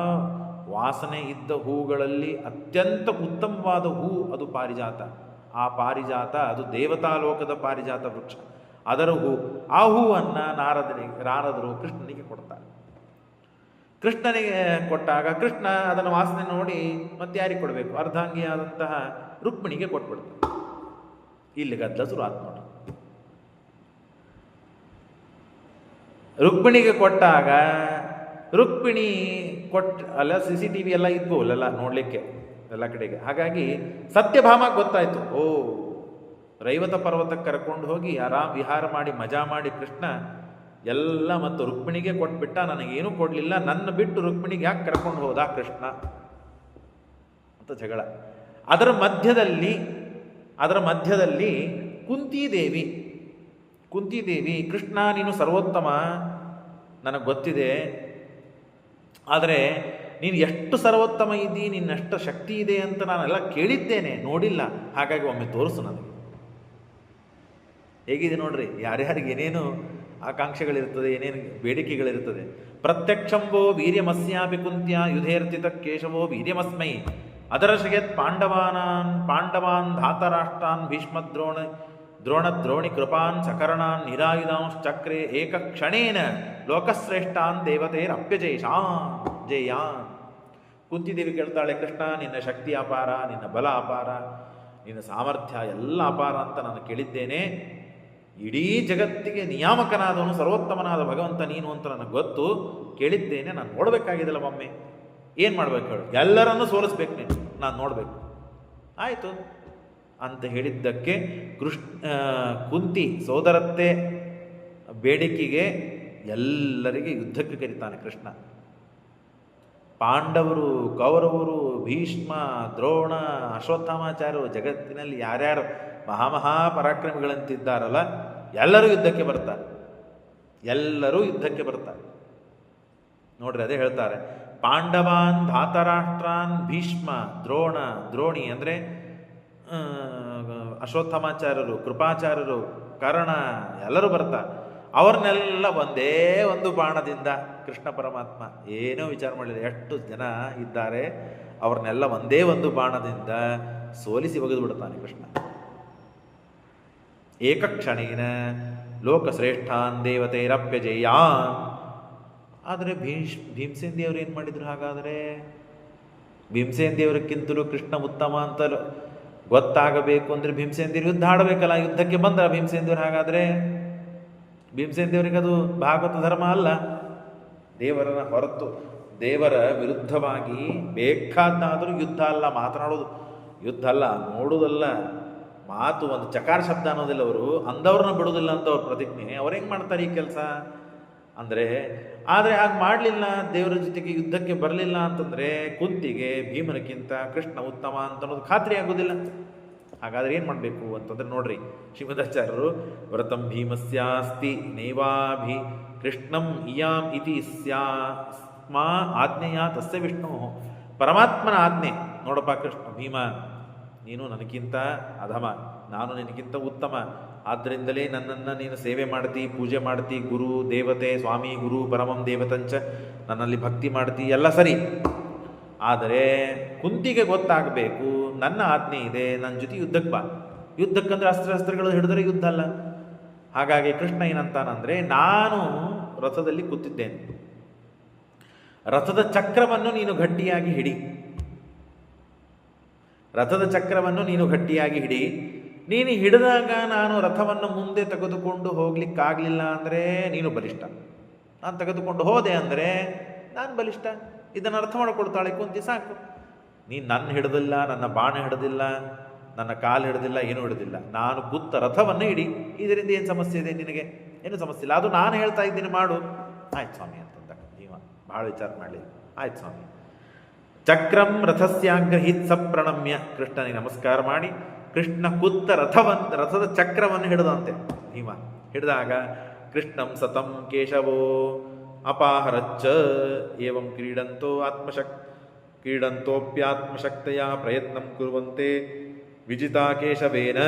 Speaker 1: ವಾಸನೆ ಇದ್ದ ಹೂಗಳಲ್ಲಿ ಅತ್ಯಂತ ಉತ್ತಮವಾದ ಹೂ ಅದು ಪಾರಿಜಾತ. ಆ ಪಾರಿಜಾತ ಅದು ದೇವತಾಲೋಕದ ಪಾರಿಜಾತ ವೃಕ್ಷ, ಅದರ ಹೂ. ಆ ಹೂವನ್ನು ನಾರದರು ಕೃಷ್ಣನಿಗೆ ಕೊಡ್ತಾರೆ. ಕೃಷ್ಣನಿಗೆ ಕೊಟ್ಟಾಗ ಕೃಷ್ಣ ಅದನ್ನು ವಾಸನೆ ನೋಡಿ ಮತ್ತೆ ಯಾರಿಗೆ ಕೊಡಬೇಕು? ಅರ್ಧಾಂಗಿಯಾದಂತಹ ರುಕ್ಮಿಣಿಗೆ ಕೊಟ್ಬಿಡ್ತಾರೆ. ಇಲ್ಲಿ ಗದ್ದಲ ಶುರು ಆತ್ ನೋಡಿ. ರುಕ್ಮಿಣಿಗೆ ಕೊಟ್ಟಾಗ ರುಕ್ಮಿಣಿ ಅಲ್ಲ CCTV ಎಲ್ಲ ಇದ್ವು ಅಲ್ಲೆಲ್ಲ ನೋಡಲಿಕ್ಕೆ ಎಲ್ಲ ಕಡೆಗೆ. ಹಾಗಾಗಿ ಸತ್ಯಭಾಮಗೆ ಗೊತ್ತಾಯಿತು, ಓ ರೈವತ ಪರ್ವತಕ್ಕೆ ಕರ್ಕೊಂಡು ಹೋಗಿ ಆರಾಮ್ ವಿಹಾರ ಮಾಡಿ ಮಜಾ ಮಾಡಿ ಕೃಷ್ಣ ಎಲ್ಲ ಮತ್ತು ರುಕ್ಮಿಣಿಗೆ ಕೊಟ್ಬಿಟ್ಟ, ನನಗೇನೂ ಕೊಡಲಿಲ್ಲ, ನನ್ನ ಬಿಟ್ಟು ರುಕ್ಮಿಣಿಗೆ ಯಾಕೆ ಕರ್ಕೊಂಡು ಹೋದ ಕೃಷ್ಣ ಅಂತ ಜಗಳ. ಅದರ ಮಧ್ಯದಲ್ಲಿ ಕುಂತಿದೇವಿ ಕೃಷ್ಣ ನೀನು ಸರ್ವೋತ್ತಮ ನನಗೆ ಗೊತ್ತಿದೆ, ಆದರೆ ನೀನು ಎಷ್ಟು ಸರ್ವೋತ್ತಮ ಇದ್ದೀ, ನಿನ್ನಷ್ಟು ಶಕ್ತಿ ಇದೆ ಅಂತ ನಾನೆಲ್ಲ ಕೇಳಿದ್ದೇನೆ, ನೋಡಿಲ್ಲ. ಹಾಗಾಗಿ ಒಮ್ಮೆ ತೋರಿಸು ನನಗೆ. ಹೇಗಿದೆ ನೋಡ್ರಿ, ಯಾರ್ಯಾರಿಗೆ ಏನೇನು ಆಕಾಂಕ್ಷೆಗಳಿರ್ತದೆ, ಏನೇನು ಬೇಡಿಕೆಗಳಿರ್ತದೆ. ಪ್ರತ್ಯಕ್ಷಂಬೋ ವೀರ್ಯಮಸ್ಯಾಪಿ ಕುಂತ್ಯ ಯುಧೇರ್ತಿತ ಕೇಶವೋ ವೀರ್ಯಮಸ್ಮೈ ಅದರಶಯತ್ ಪಾಂಡವಾನ್ ಧಾತರಾಷ್ಟ್ರಾನ್ ದ್ರೋಣಿ ಕೃಪಾನ್ ಸಕರ್ಣಾನ್ ನಿರಾಯುಧಾಂಶ್ಚಕ್ರೆ ಏಕಕ್ಷಣೇನ ಲೋಕಶ್ರೇಷ್ಠಾನ್ ದೇವತೇರಪ್ಯಜೇಯಾನ್. ಕುಂತಿದೇವಿ ಕೇಳ್ತಾಳೆ, ಕೃಷ್ಣ ನಿನ್ನ ಶಕ್ತಿ ಅಪಾರ, ನಿನ್ನ ಬಲ ಅಪಾರ, ನಿನ್ನ ಸಾಮರ್ಥ್ಯ ಎಲ್ಲ ಅಪಾರ ಅಂತ ನಾನು ಕೇಳಿದ್ದೇನೆ. ಇಡೀ ಜಗತ್ತಿಗೆ ನಿಯಾಮಕನಾದವನು ಸರ್ವೋತ್ತಮನಾದ ಭಗವಂತ ನೀನು ಅಂತ ನನಗೆ ಗೊತ್ತು, ಕೇಳಿದ್ದೇನೆ. ನಾನು ನೋಡಬೇಕಾಗಿದ್ದಲ್ಲ ಒಮ್ಮೆ, ಏನು ಮಾಡ್ಬೇಕು ಹೇಳು? ಎಲ್ಲರನ್ನೂ ಸೋಲಿಸ್ಬೇಕು ನೀನು, ನಾನು ನೋಡಬೇಕು. ಆಯಿತು ಅಂತ ಹೇಳಿದ್ದಕ್ಕೆ ಕುಂತಿ ಸೋದರತ್ತೆ ಬೇಡಿಕೆಗೆ ಎಲ್ಲರಿಗೆ ಯುದ್ಧಕ್ಕೆ ಕರೀತಾನೆ ಕೃಷ್ಣ. ಪಾಂಡವರು, ಕೌರವರು, ಭೀಷ್ಮ, ದ್ರೋಣ, ಅಶ್ವತ್ಥಾಮಾಚಾರ್ಯರು, ಜಗತ್ತಿನಲ್ಲಿ ಯಾರ್ಯಾರು ಮಹಾಪರಾಕ್ರಮಿಗಳಂತಿದ್ದಾರಲ್ಲ ಎಲ್ಲರೂ ಯುದ್ಧಕ್ಕೆ ಬರ್ತಾರೆ. ನೋಡ್ರಿ, ಅದೇ ಹೇಳ್ತಾರೆ, ಪಾಂಡವಾನ್ ಧಾತರಾಷ್ಟ್ರಾನ್ ಭೀಷ್ಮ ದ್ರೋಣಿ ಅಂದರೆ ಅಶ್ವತ್ಥಾಮಾಚಾರ್ಯರು, ಕೃಪಾಚಾರ್ಯರು, ಕರ್ಣ ಎಲ್ಲರೂ ಬರ್ತಾರೆ. ಅವ್ರನ್ನೆಲ್ಲ ಒಂದೇ ಒಂದು ಬಾಣದಿಂದ ಕೃಷ್ಣ ಪರಮಾತ್ಮ ಏನೂ ವಿಚಾರ ಮಾಡಲಿಲ್ಲ, ಎಷ್ಟು ಜನ ಇದ್ದಾರೆ ಅವ್ರನ್ನೆಲ್ಲ ಒಂದೇ ಒಂದು ಬಾಣದಿಂದ ಸೋಲಿಸಿ ಒಗೆದು ಬಿಡ್ತಾನೆ ಕೃಷ್ಣ. ಏಕಕ್ಷಣೇನ ಲೋಕಶ್ರೇಷ್ಠಾನ್ ದೇವತೇರಪ್ಯಜೇಯಾನ್. ಆದರೆ ಭೀಮಸೇನ್ ದೇವರು ಏನು ಮಾಡಿದ್ರು? ಹಾಗಾದರೆ ಭೀಮಸೇನ್ ದೇವರಕ್ಕಿಂತಲೂ ಕೃಷ್ಣ ಉತ್ತಮ ಅಂತ ಗೊತ್ತಾಗಬೇಕು ಅಂದರೆ ಭೀಮಸೇನ್ ದೇವರು ಯುದ್ಧ ಆಡಬೇಕಲ್ಲ. ಯುದ್ಧಕ್ಕೆ ಬಂದ್ರ ಭೀಮಸೇನ್ ದೇವರು? ಹಾಗಾದರೆ ಭೀಮಸೇನ್ ದೇವರಿಗೆ ಅದು ಭಾಗವತ ಧರ್ಮ ಅಲ್ಲ. ದೇವರನ್ನ ಹೊರತು ದೇವರ ವಿರುದ್ಧವಾಗಿ ಬೇಕಾದಾದರೂ ಯುದ್ಧ ಅಲ್ಲ, ಮಾತನಾಡೋದು ಯುದ್ಧ ಅಲ್ಲ, ನೋಡೋದಲ್ಲ, ಮಾತು ಒಂದು ಚಕಾರ ಶಬ್ದ ಅನ್ನೋದಿಲ್ಲ. ಅವರು ಅಂದವ್ರನ್ನ ಬಿಡೋದಿಲ್ಲ ಅಂತ ಅವ್ರ ಪ್ರತಿಜ್ಞೆ. ಅವ್ರು ಹೆಂಗೆ ಮಾಡ್ತಾರೆ ಈ ಕೆಲಸ? ಅಂದರೆ ಆದರೆ ಹಾಗೆ ಮಾಡಲಿಲ್ಲ, ದೇವರ ಜೊತೆಗೆ ಯುದ್ಧಕ್ಕೆ ಬರಲಿಲ್ಲ ಅಂತಂದರೆ ಕುಂತಿಗೆ ಭೀಮನಕ್ಕಿಂತ ಕೃಷ್ಣ ಉತ್ತಮ ಅಂತ ಅನ್ನೋದು ಖಾತ್ರಿ ಆಗೋದಿಲ್ಲ. ಹಾಗಾದರೆ ಏನು ಮಾಡಬೇಕು ಅಂತಂದರೆ ನೋಡ್ರಿ, ಶ್ರೀಮದಾಚಾರ್ಯರು ವ್ರತಂ ಭೀಮಸ್ಯಾಸ್ತಿ ನೈವಾಭಿ ಕೃಷ್ಣಂ ಇಯಾಂ ಇತಿ ಸ್ಮಾ ಆಜ್ಞೆಯ ತಸ್ಯ ವಿಷ್ಣು. ಪರಮಾತ್ಮನ ಆಜ್ಞೆ ನೋಡಪ್ಪ ಕೃಷ್ಣ ಭೀಮ, ನೀನು ನನಗಿಂತ ಅಧಮ, ನಾನು ನಿನಗಿಂತ ಉತ್ತಮ, ಆದ್ದರಿಂದಲೇ ನನ್ನನ್ನು ನೀನು ಸೇವೆ ಮಾಡ್ತಿ, ಪೂಜೆ ಮಾಡ್ತಿ, ಗುರು ದೇವತೆ ಸ್ವಾಮಿ ಗುರು ಪರಮಂ ದೇವತಂಚ, ನನ್ನಲ್ಲಿ ಭಕ್ತಿ ಮಾಡ್ತಿ, ಎಲ್ಲ ಸರಿ. ಆದರೆ ಕುಂತಿಗೆ ಗೊತ್ತಾಗಬೇಕು ನನ್ನ ಆಜ್ಞೆ ಇದೆ, ನನ್ನ ಜೊತೆ ಯುದ್ಧಕ್ಕೆ ಬಾ. ಯುದ್ಧಕ್ಕಂದ್ರೆ ಅಸ್ತ್ರಗಳು ಹಿಡಿದ್ರೆ ಯುದ್ಧ ಅಲ್ಲ. ಹಾಗಾಗಿ ಕೃಷ್ಣ ಏನಂತಾನಂದರೆ, ನಾನು ರಥದಲ್ಲಿ ಕೂತಿದ್ದೇನೆ, ರಥದ ಚಕ್ರವನ್ನು ನೀನು ಗಟ್ಟಿಯಾಗಿ ಹಿಡಿ, ರಥದ ಚಕ್ರವನ್ನು ನೀನು ಗಟ್ಟಿಯಾಗಿ ಹಿಡಿ. ನೀನು ಹಿಡಿದಾಗ ನಾನು ರಥವನ್ನು ಮುಂದೆ ತೆಗೆದುಕೊಂಡು ಹೋಗ್ಲಿಕ್ಕಾಗಲಿಲ್ಲ ಅಂದರೆ ನೀನು ಬಲಿಷ್ಠ, ನಾನು ತೆಗೆದುಕೊಂಡು ಹೋದೆ ಅಂದರೆ ನಾನು ಬಲಿಷ್ಠ. ಇದನ್ನು ಅರ್ಥ ಮಾಡಿಕೊಡ್ತಾಳೆ ಕುಂತಿ. ಸಾಕು, ನೀನು ನನ್ನ ಹಿಡಿದಿಲ್ಲ, ನನ್ನ ಬಾಣ ಹಿಡಿದಿಲ್ಲ, ನನ್ನ ಕಾಲು ಹಿಡಿದಿಲ್ಲ, ಏನೂ ಹಿಡಿದಿಲ್ಲ, ನಾನು ಕೂತ ರಥವನ್ನು ಹಿಡಿ. ಇದರಿಂದ ಏನು ಸಮಸ್ಯೆ ಇದೆ ನಿನಗೆ? ಏನು ಸಮಸ್ಯೆ ಇಲ್ಲ, ಅದು ನಾನು ಹೇಳ್ತಾ ಇದ್ದೀನಿ ಮಾಡು. ಆಯ್ತು ಸ್ವಾಮಿ ಅಂತಂದ ಭೀಮ, ಭಾಳ ವಿಚಾರ ಮಾಡಲಿಲ್ಲ. ಆಯ್ತು ಸ್ವಾಮಿ. ಚಕ್ರಂ ರಥಸ್ಯಾಗ್ರಹಿತ್ ಸಪ್ರಣಮ್ಯ, ಕೃಷ್ಣನಿಗೆ ನಮಸ್ಕಾರ ಮಾಡಿ ಕೃಷ್ಣ ಕೂತ ರಥದ ಚಕ್ರವನ್ನು ಹಿಡಿದಂತೆ ಭೀಮ. ಹಿಡಿದಾಗ ಕೃಷ್ಣಂ ಸತಂ ಕೇಶವೋ ಅಪಾಹರಚ್ಚ ಏವಂ ಕ್ರೀಡಂತೋಪ್ಯಾತ್ಮಶಕ್ತಯ ಪ್ರಯತ್ನಂ ಕುರುವಂತೆ ವಿಜಿತಾ ಕೇಶವೇನ.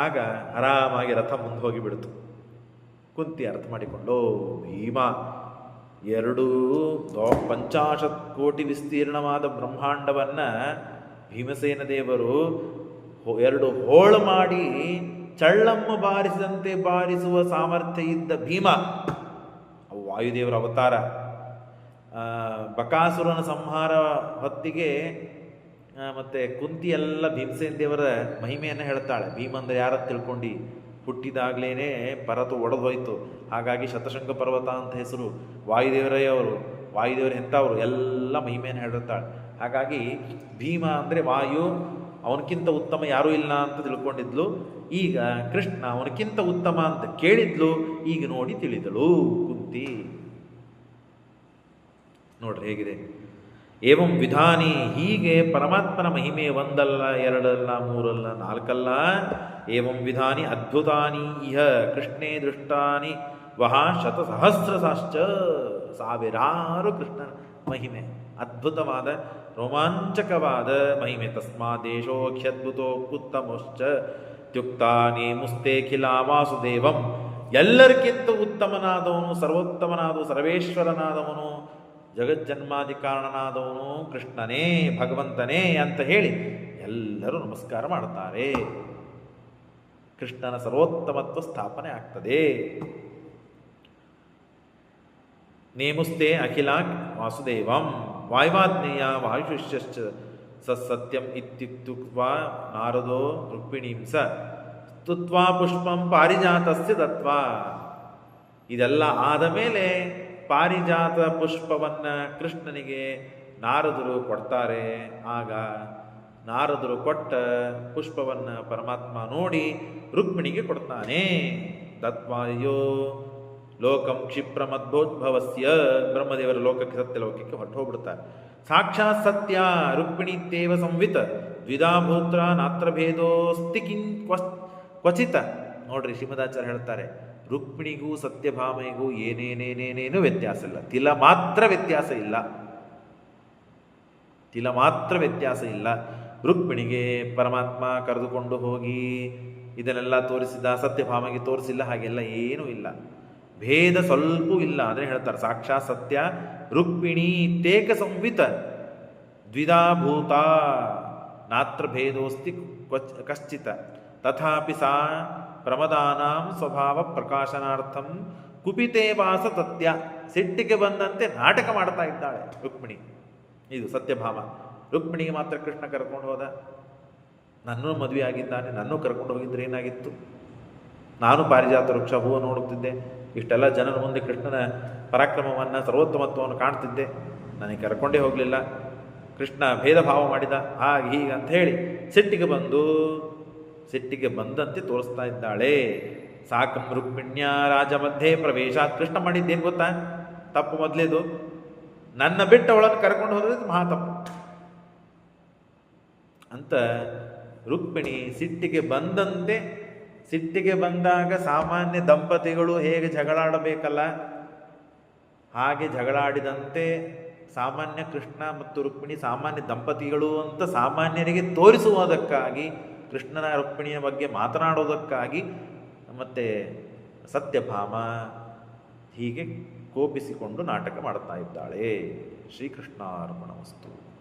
Speaker 1: ಆಗ ಆರಾಮಾಗಿ ರಥ ಮುಂದೆ ಹೋಗಿಬಿಡ್ತು. ಕುಂತಿ ಅರ್ಥ ಮಾಡಿಕೊಂಡು, ಭೀಮ 50 ಕೋಟಿ ವಿಸ್ತೀರ್ಣವಾದ ಬ್ರಹ್ಮಾಂಡವನ್ನು ಭೀಮಸೇನ ದೇವರು 2 ಹೋಳು ಮಾಡಿ ಚಳ್ಳಮ್ಮ ಬಾರಿಸಿದಂತೆ ಬಾರಿಸುವ ಸಾಮರ್ಥ್ಯ ಇದ್ದ ಭೀಮ. ವಾಯುದೇವರ ಅವತಾರ. ಬಕಾಸುರನ ಸಂಹಾರ ಹೊತ್ತಿಗೆ ಮತ್ತು ಕುಂತಿ ಎಲ್ಲ ಭೀಮಸೇನ ದೇವರ ಮಹಿಮೆಯನ್ನು ಹೇಳ್ತಾಳೆ. ಭೀಮ ಅಂದರೆ ಯಾರನ್ನು ತಿಳ್ಕೊಂಡು, ಹುಟ್ಟಿದಾಗಲೇ ಪರತು ಒಡೆದು ಹೋಯಿತು, ಹಾಗಾಗಿ ಶತಶೃಂಗ ಪರ್ವತ ಅಂತ ಹೆಸರು. ವಾಯುದೇವರೇ ಅವರು, ವಾಯುದೇವರು ಎಂಥವರು ಎಲ್ಲ ಮಹಿಮೆಯನ್ನು ಹೇಳಿರ್ತಾಳೆ. ಹಾಗಾಗಿ ಭೀಮ ಅಂದರೆ ವಾಯು, ಅವನಕ್ಕಿಂತ ಉತ್ತಮ ಯಾರೂ ಇಲ್ಲ ಅಂತ ತಿಳ್ಕೊಂಡಿದ್ಲು. ಈಗ ಕೃಷ್ಣ ಅವನಕ್ಕಿಂತ ಉತ್ತಮ ಅಂತ ಕೇಳಿದ್ಲು. ಈಗ ನೋಡಿ ತಿಳಿದಳು ಕುಂತಿ. ನೋಡ್ರಿ ಹೇಗಿದೆ. ಏವಂ ವಿಧಾನಿ, ಹೀಗೆ ಪರಮಾತ್ಮನ ಮಹಿಮೆ ಒಂದಲ್ಲ, ಎರಡಲ್ಲ, ಮೂರಲ್ಲ, ನಾಲ್ಕಲ್ಲ. ಏವಂ ವಿಧಾನಿ ಅದ್ಭುತಾನಿ ಇಹ ಕೃಷ್ಣೇ ದೃಷ್ಟಾನಿ ವಹ ಶತಸಹಸ್ರಸಾಶ್ಚ. ಸಾವಿರಾರು ಕೃಷ್ಣನ ಮಹಿಮೆ, ಅದ್ಭುತವಾದ ರೋಮಾಂಚಕವಾದ ಮಹಿಮೆ. ತಸ್ಮಾದೇಶೋಖ್ಯದ್ಭುತೋ ಉತ್ತಮಶ್ಚ ತ್ಯುಕ್ತಾನಿ ಮುಸ್ತೇಖಿಲ ವಾಸುದೇವಂ. ಎಲ್ಲರಿಗಿಂತ ಉತ್ತಮನಾದವನು, ಸರ್ವೋತ್ತಮನಾದವನು, ಸರ್ವೇಶ್ವರನಾದವನು, ಜಗಜ್ಜನ್ಮಾದಿ ಕಾರಣನಾದವನು ಕೃಷ್ಣನೇ, ಭಗವಂತನೇ ಅಂತ ಹೇಳಿ ಎಲ್ಲರೂ ನಮಸ್ಕಾರ ಮಾಡ್ತಾರೆ. ಕೃಷ್ಣನ ಸರ್ವೋತ್ತಮತ್ವ ಸ್ಥಾಪನೆ ಆಗ್ತದೆ. ನೇಮುಸ್ತೆ ಅಖಿಲ ವಾಸುದೇವಂ ವಾಯುವಾಜ್ಞೇಯ ವಾಯುಶಿಷ್ಯಶ್ಚ ಸತ್ಯಂ ಇತ್ಯುಕ್ತ್ವಾ ನಾರದೋ ರುಕ್ಮಿಣೀಂ ಸ ಸ್ತುತ್ವಾ ಪುಷ್ಪಂ ಪಾರಿಜಾತಸ್ಯ ದತ್ವಾ. ಇದೆಲ್ಲ ಆದ ಮೇಲೆ ಪಾರಿಜಾತ ಪುಷ್ಪವನ್ನು ಕೃಷ್ಣನಿಗೆ ನಾರದರು ಕೊಡ್ತಾರೆ. ಆಗ ನಾರದರು ಕೊಟ್ಟ ಪುಷ್ಪವನ್ನು ಪರಮಾತ್ಮ ನೋಡಿ ರುಕ್ಮಿಣಿಗೆ ಕೊಡ್ತಾನೆ. ದತ್ವಾಯೋ ಲೋಕಂ ಕ್ಷಿಪ್ರಮದ್ಭೋದ್ಭವಸ್ಯ. ಬ್ರಹ್ಮದೇವರ ಲೋಕಕ್ಕೆ, ಸತ್ಯಲೋಕಕ್ಕೆ ಹೊರಟು ಹೋಗ್ಬಿಡ್ತಾರೆ. ಸಾಕ್ಷಾತ್ ಸತ್ಯ ರುಕ್ಮಿಣಿತ್ಯೇವ ಸಂವಿತ ದ್ವಿಧಾಭೂತ್ರ ನಾತ್ರಭೇದೋಸ್ತಿ ಕ್ವಚಿತ. ನೋಡ್ರಿ, ಶ್ರೀಮದಾಚಾರ್ಯ ಹೇಳ್ತಾರೆ, ರುಕ್ಮಿಣಿಗೂ ಸತ್ಯಭಾಮೆಗೂ ಏನೇನೇನೇನೇನು ವ್ಯತ್ಯಾಸ ಇಲ್ಲ, ತಿಲ ಮಾತ್ರ ವ್ಯತ್ಯಾಸ ಇಲ್ಲ, ತಿಲ ಮಾತ್ರ ವ್ಯತ್ಯಾಸ ಇಲ್ಲ. ರುಕ್ಮಿಣಿಗೆ ಪರಮಾತ್ಮ ಕರೆದುಕೊಂಡು ಹೋಗಿ ಇದನ್ನೆಲ್ಲ ತೋರಿಸಿದ, ಸತ್ಯಭಾಮೆಗೆ ತೋರಿಸಿಲ್ಲ, ಹಾಗೆಲ್ಲ ಏನೂ ಇಲ್ಲ, ಭೇದ ಸ್ವಲ್ಪ ಇಲ್ಲ. ಅಂದರೆ ಹೇಳ್ತಾರೆ, ಸಾಕ್ಷಾತ್ ಸತ್ಯ ರುಕ್ಮಿಣಿ ತೇಕ ಸಂವಿತ ದ್ವಿಧಾಭೂತ ನಾತ್ರ ಭೇದೋಸ್ತಿ ಕಶ್ಚಿತ ತಥಾಪಿ ಸಾ ಪ್ರಮದಾನಾಂ ಸ್ವಭಾವ ಪ್ರಕಾಶನಾರ್ಥಂ ಕುಪಿತೇ ವಾಸ ತತ್ಯ. ಸಿಟ್ಟಿಗೆ ಬಂದಂತೆ ನಾಟಕ ಮಾಡ್ತಾ ಇದ್ದಾಳೆ ರುಕ್ಮಿಣಿ. ಇದು ಸತ್ಯಭಾಮ. ರುಕ್ಮಿಣಿಗೆ ಮಾತ್ರ ಕೃಷ್ಣ ಕರ್ಕೊಂಡು ಹೋದ. ನನ್ನೂ ಮದುವೆ ಆಗಿದ್ದಾನೆ, ನನ್ನೂ ಕರ್ಕೊಂಡು ಹೋಗಿದ್ರೆ ಏನಾಗಿತ್ತು? ನಾನು ಪಾರಿಜಾತ ವೃಕ್ಷ ಹೂವು ನೋಡುತ್ತಿದ್ದೆ, ಇಷ್ಟೆಲ್ಲ ಜನರ ಮುಂದೆ ಕೃಷ್ಣನ ಪರಾಕ್ರಮವನ್ನು, ಸರ್ವೋತ್ತಮತ್ವವನ್ನು ಕಾಣ್ತಿದ್ದೆ, ನನಗೆ ಕರ್ಕೊಂಡೇ ಹೋಗಲಿಲ್ಲ. ಕೃಷ್ಣ ಭೇದ ಭಾವ ಮಾಡಿದ, ಹಾಗೆ ಹೀಗೆ ಅಂತ ಹೇಳಿ ಸಿಟ್ಟಿಗೆ ಬಂದಂತೆ ತೋರಿಸ್ತಾ ಇದ್ದಾಳೆ. ಸಾಕಂ ರುಕ್ಮಿಣ್ಯ ರಾಜ ಮಧ್ಯೆ ಪ್ರವೇಶಾತ್. ಕೃಷ್ಣ ಮಾಡಿದ್ದೇನು ಗೊತ್ತಾ ತಪ್ಪು? ಮೊದಲೇದು ನನ್ನ ಬಿಟ್ಟು ಅವಳನ್ನು ಕರ್ಕೊಂಡು ಹೋದ್ರೆ ಮಹಾ ತಪ್ಪು ಅಂತ. ರುಕ್ಮಿಣಿ ಸಿಟ್ಟಿಗೆ ಬಂದಂತೆ, ಸಿಟ್ಟಿಗೆ ಬಂದಾಗ ಸಾಮಾನ್ಯ ದಂಪತಿಗಳು ಹೇಗೆ ಜಗಳಾಡಬೇಕಲ್ಲ ಹಾಗೆ ಜಗಳಾಡಿದಂತೆ ಸಾಮಾನ್ಯ ಕೃಷ್ಣ ಮತ್ತು ರುಕ್ಮಿಣಿ ಸಾಮಾನ್ಯ ದಂಪತಿಗಳು ಅಂತ ಸಾಮಾನ್ಯರಿಗೆ ತೋರಿಸುವುದಕ್ಕಾಗಿ, ಕೃಷ್ಣನ ರುಕ್ಮಿಣಿಯ ಬಗ್ಗೆ ಮಾತನಾಡೋದಕ್ಕಾಗಿ ಮತ್ತು ಸತ್ಯಭಾಮ ಹೀಗೆ ಕೋಪಿಸಿಕೊಂಡು ನಾಟಕ ಮಾಡ್ತಾ ಇದ್ದಾಳೆ. ಶ್ರೀಕೃಷ್ಣಾರ್ಪಣಮಸ್ತು.